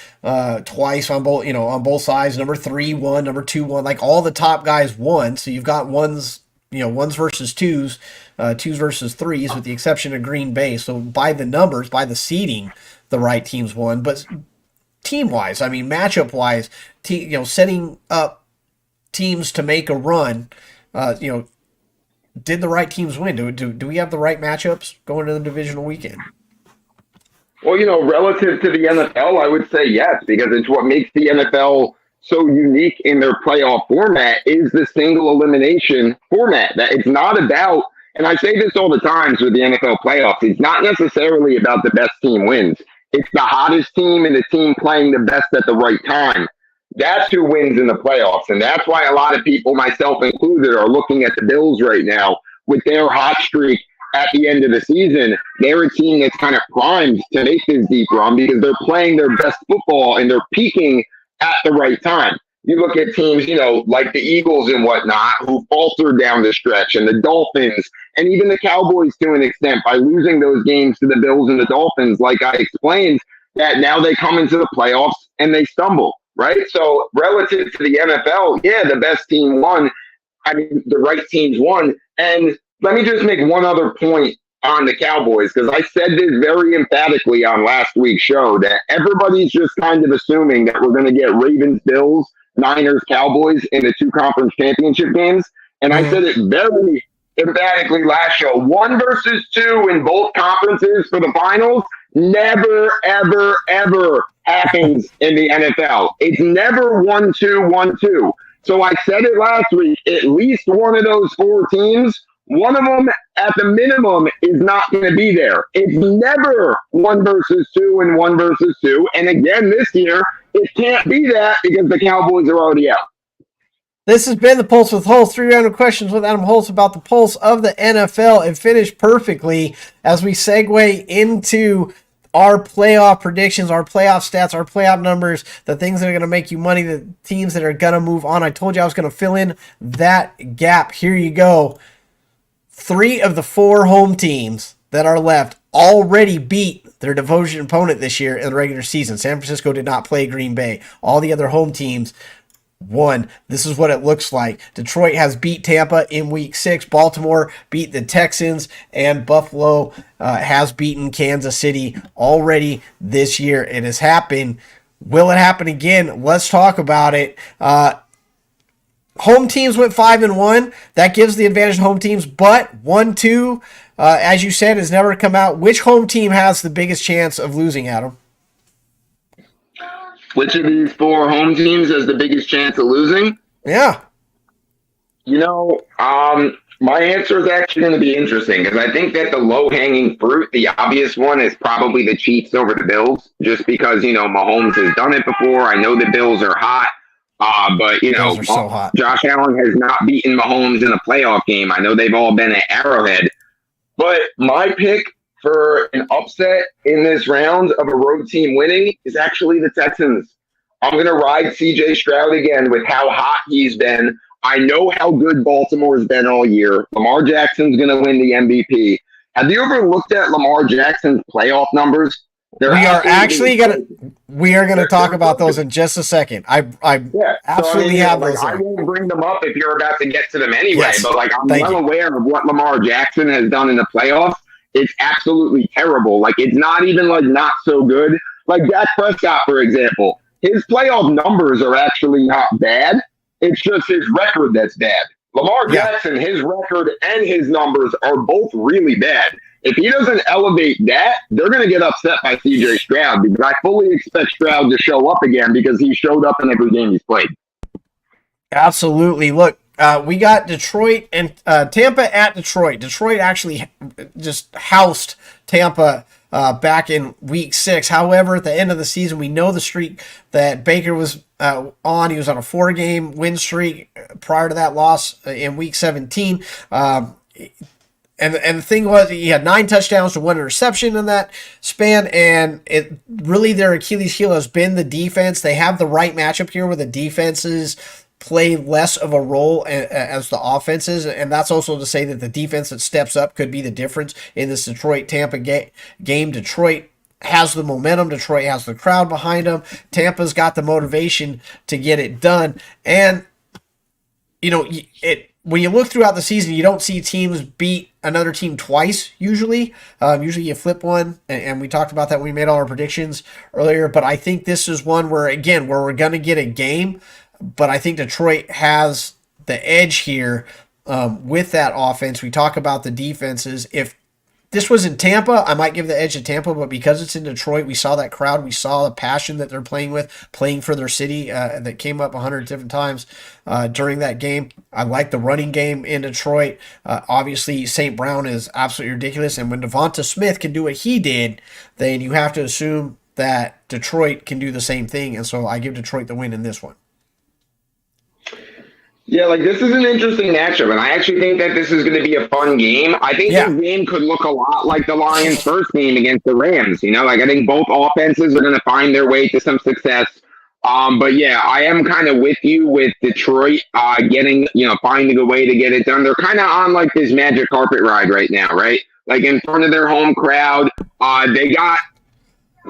twice on both sides. Number 3 won, number 2 won. Like all the top guys won. So you've got ones versus twos, twos versus threes, with the exception of Green Bay. So by the numbers, by the seeding, the right teams won. But team-wise, I mean, matchup-wise, setting up teams to make a run, did the right teams win? Do we have the right matchups going into the divisional weekend? Well, relative to the NFL, I would say yes, because it's what makes the NFL so unique in their playoff format is the single elimination format. That it's not about, and I say this all the times with the NFL playoffs, it's not necessarily about the best team wins. It's the hottest team and the team playing the best at the right time. That's who wins in the playoffs. And that's why a lot of people, myself included, are looking at the Bills right now with their hot streak at the end of the season. They're a team that's kind of primed to make this deep run because they're playing their best football and they're peaking at the right time. You look at teams, like the Eagles and whatnot, who faltered down the stretch, and the Dolphins, and even the Cowboys to an extent by losing those games to the Bills and the Dolphins, like I explained, that now they come into the playoffs and they stumble. Right? So relative to the NFL, the best team won. I mean, the right teams won. And let me just make one other point on the Cowboys, because I said this very emphatically on last week's show, that everybody's just kind of assuming that we're going to get Ravens, Bills, Niners, Cowboys in the 2 conference championship games. And I said it very emphatically last show. 1 versus 2 in both conferences for the finals never, ever, ever happens in the NFL. It's never 1-2, 1-2. So I said it last week, at least one of those 4 teams, one of them at the minimum is not going to be there. It's never 1 versus 2 and 1 versus 2. And again, this year, it can't be that because the Cowboys are already out. This has been the Pulse with Hulse. 3 random questions with Adam Hulse about the pulse of the NFL. It finished perfectly as we segue into our playoff predictions, our playoff stats, our playoff numbers, the things that are going to make you money, the teams that are going to move on. I told you I was going to fill in that gap. Here you go. 3 of the 4 home teams that are left already beat their division opponent this year in the regular season. San Francisco did not play Green Bay. All the other home teams won. This is what it looks like. Detroit has beat Tampa in week 6. Baltimore beat the Texans, and Buffalo has beaten Kansas City already this year. It has happened. Will it happen again? Let's talk about it. Home teams went 5-1. That gives the advantage to home teams, but 1-2, as you said, has never come out. Which home team has the biggest chance of losing, Adam? Which of these 4 home teams has the biggest chance of losing? Yeah. My answer is actually going to be interesting because I think that the low-hanging fruit, the obvious one, is probably the Chiefs over the Bills, just because, Mahomes has done it before. I know the Bills are hot, but, Bills are so hot. Josh Allen has not beaten Mahomes in a playoff game. I know they've all been at Arrowhead. But my pick for an upset in this round of a road team winning is actually the Texans. I'm going to ride CJ Stroud again with how hot he's been. I know how good Baltimore's been all year. Lamar Jackson's going to win the MVP. Have you ever looked at Lamar Jackson's playoff numbers? We are going to talk about those in just a second. I absolutely have those. I won't bring them up if you're about to get to them anyway. Yes, but I'm well aware of what Lamar Jackson has done in the playoffs. It's absolutely terrible. It's not even not so good. Dak Prescott, for example, his playoff numbers are actually not bad. It's just his record that's bad. Lamar Jackson, his record and his numbers are both really bad. If he doesn't elevate that, they're going to get upset by CJ Stroud, because I fully expect Stroud to show up again, because he showed up in every game he's played. Absolutely. Look, we got Detroit and Tampa at Detroit. Detroit actually just housed Tampa back in week 6. However, at the end of the season, we know the streak that Baker was on. He was on a 4-game win streak prior to that loss in week 17. And the thing was, he had 9 touchdowns to 1 interception in that span, and it really, their Achilles heel has been the defense. They have the right matchup here where the defenses play less of a role as the offenses, and that's also to say that the defense that steps up could be the difference in this Detroit-Tampa game. Detroit has the momentum. Detroit has the crowd behind them. Tampa's got the motivation to get it done, and when you look throughout the season, you don't see teams beat another team twice, usually. Usually you flip one, and we talked about that when we made all our predictions earlier. But I think this is one where we're going to get a game. But I think Detroit has the edge here with that offense. We talk about the defenses. If this was in Tampa, I might give the edge to Tampa, but because it's in Detroit, we saw that crowd, we saw the passion that they're playing for their city that came up 100 different times during that game. I like the running game in Detroit. Obviously, St. Brown is absolutely ridiculous, and when Devonta Smith can do what he did, then you have to assume that Detroit can do the same thing, and so I give Detroit the win in this one. Yeah, this is an interesting matchup, and I actually think that this is going to be a fun game. I think this game could look a lot like the Lions' first game against the Rams. I think both offenses are going to find their way to some success. But yeah, I am kind of with you with Detroit finding a way to get it done. They're kind of on this magic carpet ride right now, right? In front of their home crowd. They got,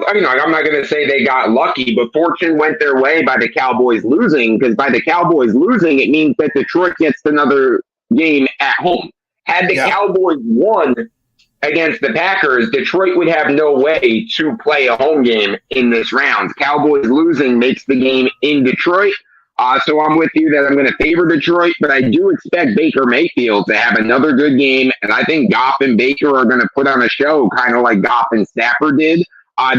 I'm not going to say they got lucky, but fortune went their way by the Cowboys losing, because by the Cowboys losing, it means that Detroit gets another game at home. Had the Cowboys won against the Packers, Detroit would have no way to play a home game in this round. Cowboys losing makes the game in Detroit. So I'm with you that I'm going to favor Detroit, but I do expect Baker Mayfield to have another good game, and I think Goff and Baker are going to put on a show, kind of like Goff and Stafford did.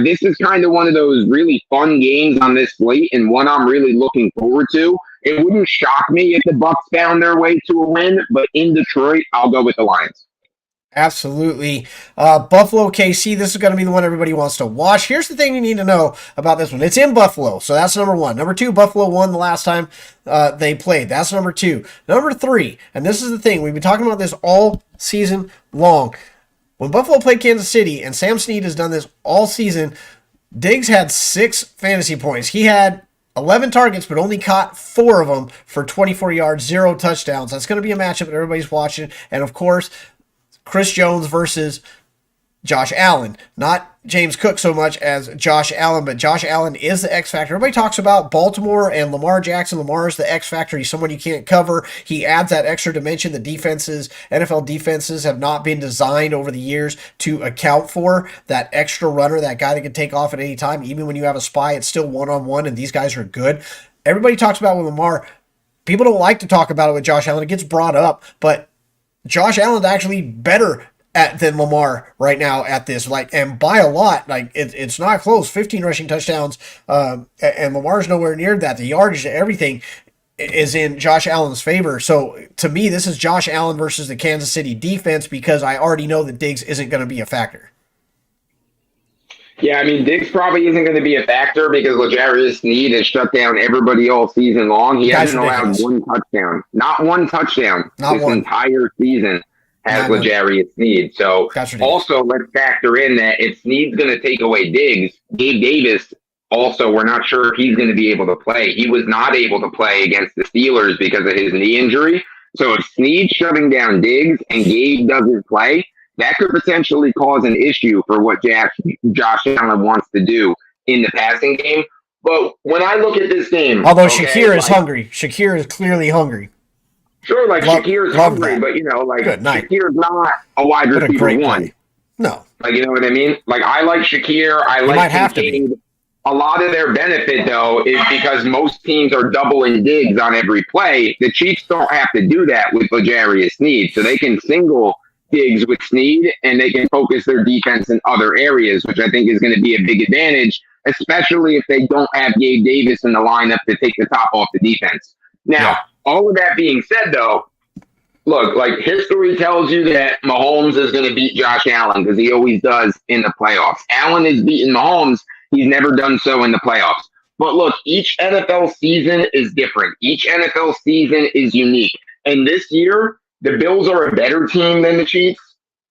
This is kind of one of those really fun games on this slate, and one I'm really looking forward to. It wouldn't shock me if the Bucs found their way to a win, but in Detroit, I'll go with the Lions. Absolutely. Buffalo, KC, this is going to be the one everybody wants to watch. Here's the thing you need to know about this one. It's in Buffalo, so that's number 1. Number 2, Buffalo won the last time they played. That's number 2. Number 3, and this is the thing, we've been talking about this all season long. When Buffalo played Kansas City, and Sam Snead has done this all season, Diggs had 6 fantasy points. He had 11 targets, but only caught 4 of them for 24 yards, 0 touchdowns. That's going to be a matchup that everybody's watching. And, of course, Chris Jones versus Josh Allen. Not James Cook so much as Josh Allen, but Josh Allen is the X factor. Everybody talks about Baltimore and Lamar Jackson. Lamar is the X factor. He's someone you can't cover. He adds that extra dimension the NFL defenses have not been designed over the years to account for. That extra runner, that guy that can take off at any time. Even when you have a spy, it's still one-on-one, and these guys are good. Everybody talks about with Lamar. People don't like to talk about it with Josh Allen. It gets brought up, but Josh Allen's actually better than Lamar right now at this, and by a lot. It's not close. 15 rushing touchdowns, and Lamar's nowhere near that. The yardage, everything is in Josh Allen's favor. So to me, this is Josh Allen versus the Kansas City defense, because I already know that Diggs isn't going to be a factor. Yeah, Diggs probably isn't going to be a factor because L'Jarius Sneed has shut down everybody all season long. He hasn't allowed 1 touchdown. Not 1 touchdown this entire season has L'Jarius Sneed. So also let's factor in that if Sneed's going to take away Diggs, Gabe Davis also, we're not sure if he's going to be able to play. He was not able to play against the Steelers because of his knee injury. So if Snead's shutting down Diggs and Gabe doesn't play, that could potentially cause an issue for what Josh Allen wants to do in the passing game. But when I look at this game, although Shakir is hungry, Shakir is clearly hungry. Sure, Shakir's hungry, that. but Shakir's not a wide receiver one. Play. No, you know what I mean. I like Shakir. I like Kincaid. A lot of their benefit, though, is because most teams are doubling Diggs on every play. The Chiefs don't have to do that with L'Jarius Sneed, so they can single Diggs with Sneed, and they can focus their defense in other areas, which I think is going to be a big advantage, especially if they don't have Gabe Davis in the lineup to take the top off the defense. Now, all of that being said, though, look, history tells you that Mahomes is going to beat Josh Allen because he always does in the playoffs. Allen has beaten Mahomes. He's never done so in the playoffs. But look, each NFL season is different. Each NFL season is unique. And this year, the Bills are a better team than the Chiefs.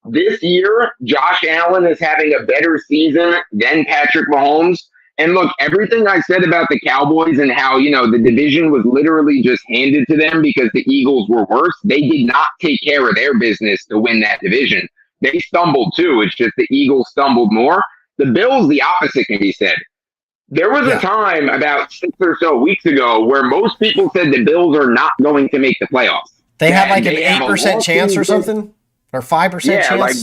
This year, Josh Allen is having a better season than Patrick Mahomes. And look, everything I said about the Cowboys and how, the division was literally just handed to them because the Eagles were worse, they did not take care of their business to win that division. They stumbled too. It's just the Eagles stumbled more. The Bills, the opposite can be said. There was a time about 6 or so weeks ago where most people said the Bills are not going to make the playoffs. They had an 8% chance or something? Or 5% chance?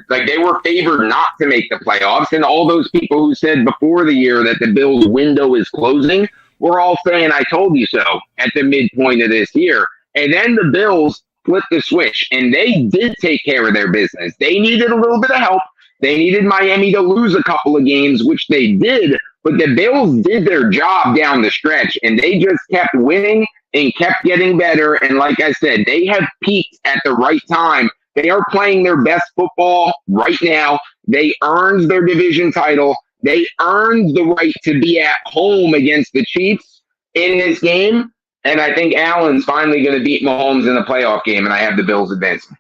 They were favored not to make the playoffs. And all those people who said before the year that the Bills' window is closing were all saying, I told you so, at the midpoint of this year. And then the Bills flipped the switch, and they did take care of their business. They needed a little bit of help. They needed Miami to lose a couple of games, which they did, but the Bills did their job down the stretch, and they just kept winning and kept getting better. And like I said, they have peaked at the right time. They are playing their best football right now. They earned their division title. They earned the right to be at home against the Chiefs in this game. And I think Allen's finally going to beat Mahomes in the playoff game, and I have the Bills advancing.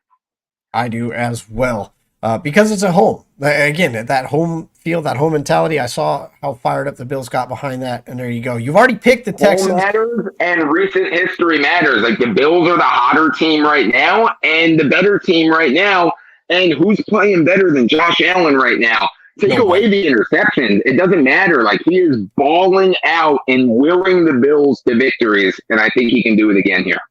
I do as well. Because it's at home. Again, that home field, that home mentality, I saw how fired up the Bills got behind that, and there you go. You've already picked the Texans. Home matters and recent history matters. The Bills are the hotter team right now and the better team right now, and who's playing better than Josh Allen right now? Take away the interceptions. It doesn't matter. He is balling out and willing the Bills to victories, and I think he can do it again here.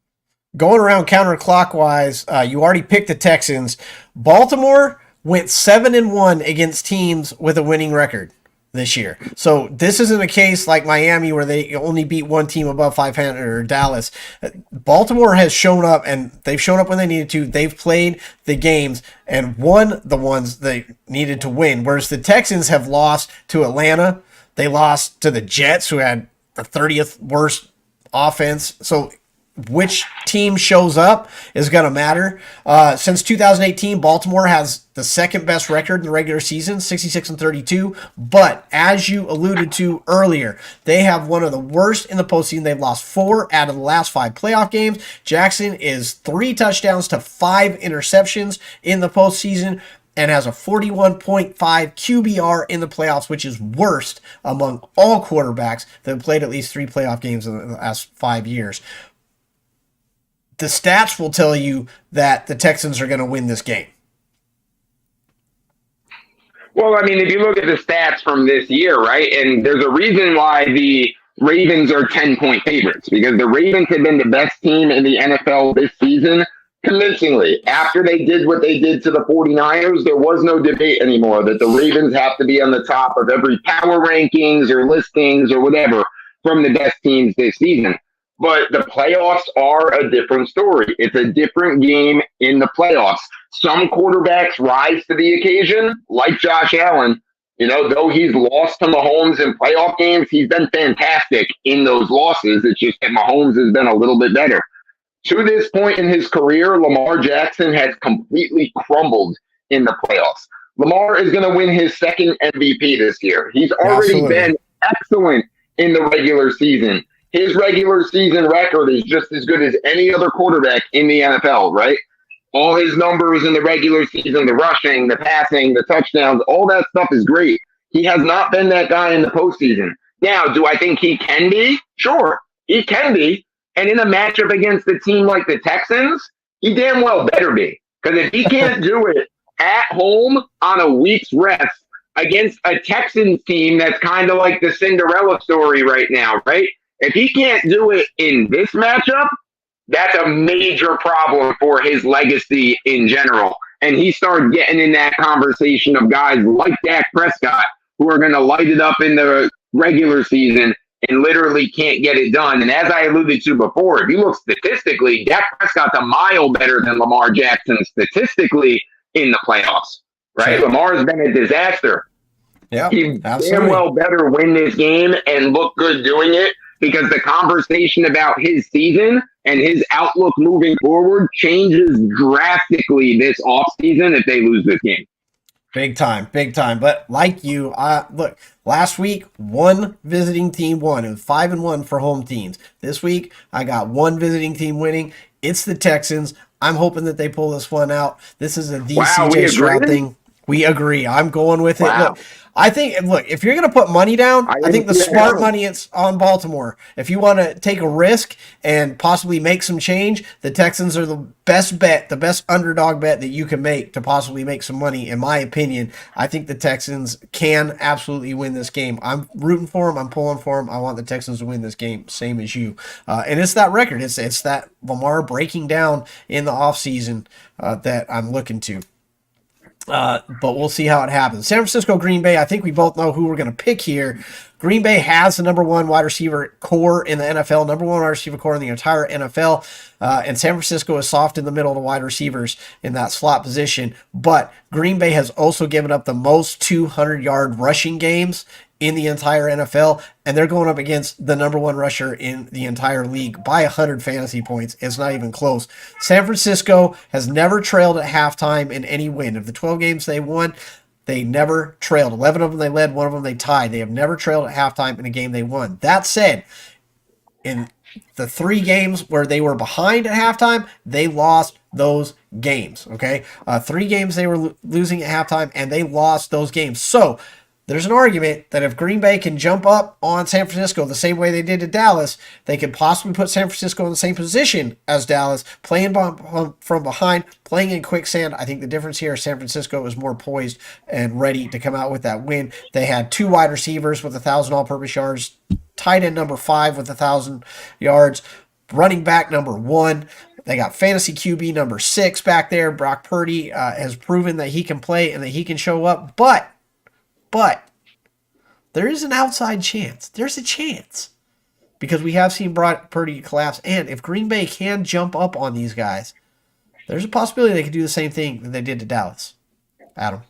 Going around counterclockwise, you already picked the Texans. Baltimore went 7-1 against teams with a winning record this year. So this isn't a case like Miami where they only beat one team above 500 or Dallas. Baltimore has shown up, and they've shown up when they needed to. They've played the games and won the ones they needed to win, whereas the Texans have lost to Atlanta. They lost to the Jets, who had the 30th worst offense. So which team shows up is going to matter. Since 2018, Baltimore has the second best record in the regular season, 66-32. But as you alluded to earlier, they have one of the worst in the postseason. They've lost 4 out of the last 5 playoff games. Jackson is 3 touchdowns to 5 interceptions in the postseason and has a 41.5 QBR in the playoffs, which is worst among all quarterbacks that have played at least 3 playoff games in the last 5 years. The stats will tell you that the Texans are going to win this game. Well, if you look at the stats from this year, right, and there's a reason why the Ravens are 10-point favorites, because the Ravens have been the best team in the NFL this season convincingly. After they did what they did to the 49ers, there was no debate anymore that the Ravens have to be on the top of every power rankings or listings or whatever from the best teams this season. But the playoffs are a different story. It's a different game in the playoffs. Some quarterbacks rise to the occasion, like Josh Allen. Though he's lost to Mahomes in playoff games, he's been fantastic in those losses. It's just that Mahomes has been a little bit better. To this point in his career, Lamar Jackson has completely crumbled in the playoffs. Lamar is going to win his second MVP this year. He's already been excellent in the regular season. His regular season record is just as good as any other quarterback in the NFL, right? All his numbers in the regular season, the rushing, the passing, the touchdowns, all that stuff is great. He has not been that guy in the postseason. Now, do I think he can be? Sure, he can be. And in a matchup against a team like the Texans, he damn well better be. Because if he can't do it at home on a week's rest against a Texans team that's kind of like the Cinderella story right now, right? If he can't do it in this matchup, that's a major problem for his legacy in general. And he started getting in that conversation of guys like Dak Prescott who are going to light it up in the regular season and literally can't get it done. And as I alluded to before, if you look statistically, Dak Prescott's a mile better than Lamar Jackson statistically in the playoffs, right? Sure. Lamar's been a disaster. Yeah, he absolutely. damn well better win this game and look good doing it, because the conversation about his season and his outlook moving forward changes drastically this offseason if they lose this game. Big time, big time. But like you, look, last week, one visiting team won. It was 5-1 for home teams. This week, I got one visiting team winning. It's the Texans. I'm hoping that they pull this one out. This is the CJ Stroud thing. We agree. I'm going with it. Wow. Look, I think, if you're going to put money down, I think the smart money is on Baltimore. If you want to take a risk and possibly make some change, the Texans are the best bet, the best underdog bet that you can make to possibly make some money, in my opinion. I think the Texans can absolutely win this game. I'm rooting for them. I'm pulling for them. I want the Texans to win this game, same as you. And it's that record. It's that Lamar breaking down in the offseason that I'm looking to. But we'll see how it happens. San Francisco, Green Bay, I think we both know who we're going to pick here. Green Bay has the number one wide receiver core in the NFL, number one wide receiver core in the entire NFL. And San Francisco is soft in the middle of the wide receivers in that slot position. But Green Bay has also given up the most 200-yard rushing games in the entire NFL, and they're going up against the number one rusher in the entire league by 100 fantasy points. It's not even close. San Francisco has never trailed at halftime in any win. Of the 12 games they won, they never trailed. 11 of them they led, one of them they tied. They have never trailed at halftime in a game they won. That said, in the 3 games where they were behind at halftime, they lost those games, okay? 3 games they were losing at halftime, and they lost those games. So there's an argument that if Green Bay can jump up on San Francisco the same way they did to Dallas, they could possibly put San Francisco in the same position as Dallas, playing from behind, playing in quicksand. I think the difference here is San Francisco is more poised and ready to come out with that win. They had 2 wide receivers with 1,000 all-purpose yards, tight end number 5 with 1,000 yards, running back number 1. They got fantasy QB number 6 back there. Brock Purdy has proven that he can play and that he can show up, but there is an outside chance. There's a chance. Because we have seen Brock Purdy collapse. And if Green Bay can jump up on these guys, there's a possibility they could do the same thing that they did to Dallas. Adam.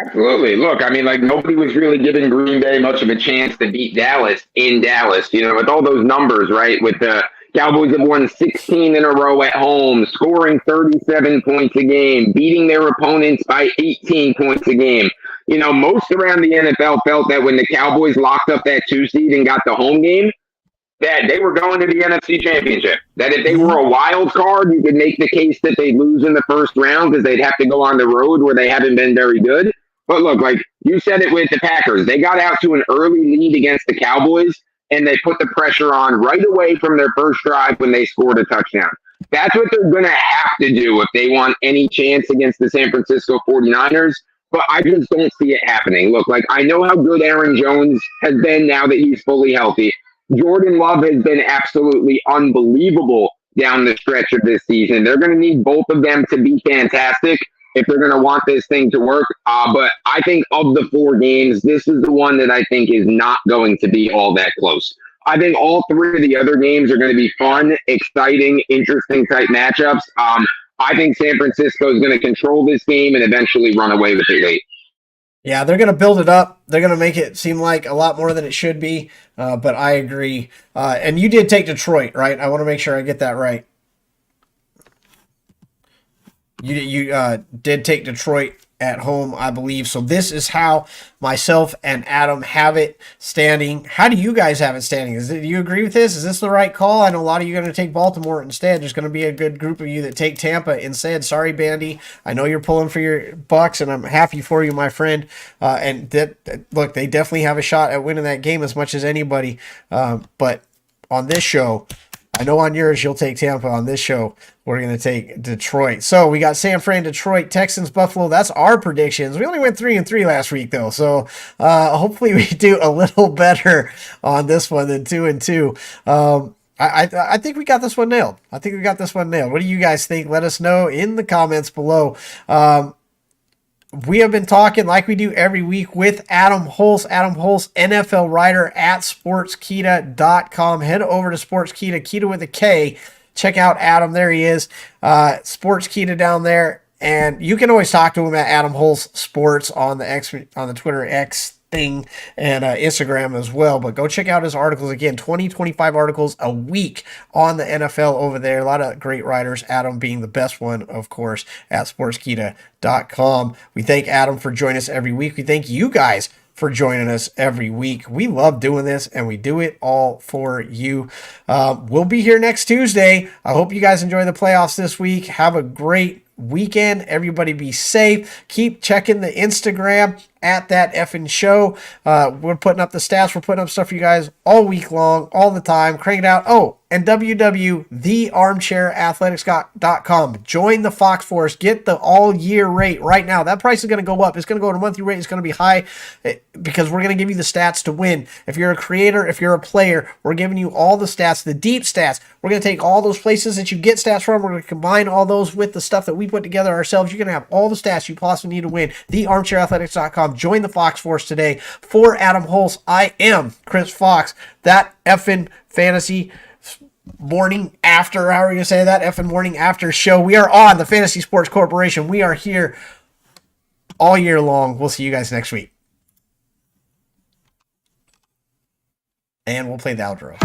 Absolutely. Look, I mean, like, nobody was really giving Green Bay much of a chance to beat Dallas in Dallas. You know, with all those numbers, right? With the Cowboys have won 16 in a row at home, scoring 37 points a game, beating their opponents by 18 points a game. You know, most around the NFL felt that when the Cowboys locked up that 2 seed and got the home game, that they were going to the NFC Championship. That if they were a wild card, you could make the case that they'd lose in the first round because they'd have to go on the road where they haven't been very good. But look, like you said it with the Packers, they got out to an early lead against the Cowboys, and they put the pressure on right away from their first drive when they scored a touchdown. That's what they're going to have to do if they want any chance against the San Francisco 49ers. But I just don't see it happening. Look, like, I know how good Aaron Jones has been now that he's fully healthy. Jordan Love has been absolutely unbelievable down the stretch of this season. They're going to need both of them to be fantastic if they're going to want this thing to work. But I think of the 4 games, this is the one that I think is not going to be all that close. I think all 3 of the other games are going to be fun, exciting, interesting type matchups. I think San Francisco is going to control this game and eventually run away with it late. Yeah, they're going to build it up. They're going to make it seem like a lot more than it should be. But I agree. And you did take Detroit, right? I want to make sure I get that right. You did take Detroit at home, I believe. So this is how myself and Adam have it standing. How do you guys have it standing? Do you agree with this? Is this the right call? I know a lot of you are going to take Baltimore instead. There's going to be a good group of you that take Tampa instead. Sorry, Bandy. I know you're pulling for your Bucs, and I'm happy for you, my friend. Look, they definitely have a shot at winning that game as much as anybody. But on this show, I know on yours you'll take Tampa. On this show, we're going to take Detroit. So we got San Fran, Detroit, Texans, Buffalo. That's our predictions. We only went 3-3 last week, though. So hopefully we do a little better on this one than 2-2. I think we got this one nailed. What do you guys think? Let us know in the comments below. We have been talking like we do every week with Adam Hulse. Adam Hulse, NFL writer at sportskita.com. Head over to Sportskita, Kita with a K. Check out Adam. There he is. Sportskita down there. And you can always talk to him at Adam Hulse Sports on the Twitter X thing and Instagram as well. But go check out his articles. Again, 25 articles a week on the NFL over there. A lot of great writers, Adam being the best one, of course, at sportskita.com. We thank Adam for joining us every week. We thank you guys for joining us every week. We love doing this, and we do it all for you. We'll be here next Tuesday. I hope you guys enjoy the playoffs this week. Have a great weekend. Everybody be safe. Keep checking the Instagram at that effing show. We're putting up the stats. We're putting up stuff for you guys all week long, all the time. Crank it out. Oh, and www.thearmchairathletics.com. Join the Fox Force. Get the all-year rate right now. That price is going to go up. It's going to go to a monthly rate. It's going to be high because we're going to give you the stats to win. If you're a creator, if you're a player, we're giving you all the stats, the deep stats. We're going to take all those places that you get stats from. We're going to combine all those with the stuff that we put together ourselves. You're going to have all the stats you possibly need to win. Thearmchairathletics.com. Join the Fox Force today. For Adam Hulse, I am Chris Fox. That effing fantasy morning after, how are we going to say that? Effing morning after show. We are on the Fantasy Sports Corporation. We are here all year long. We'll see you guys next week. And we'll play the outro.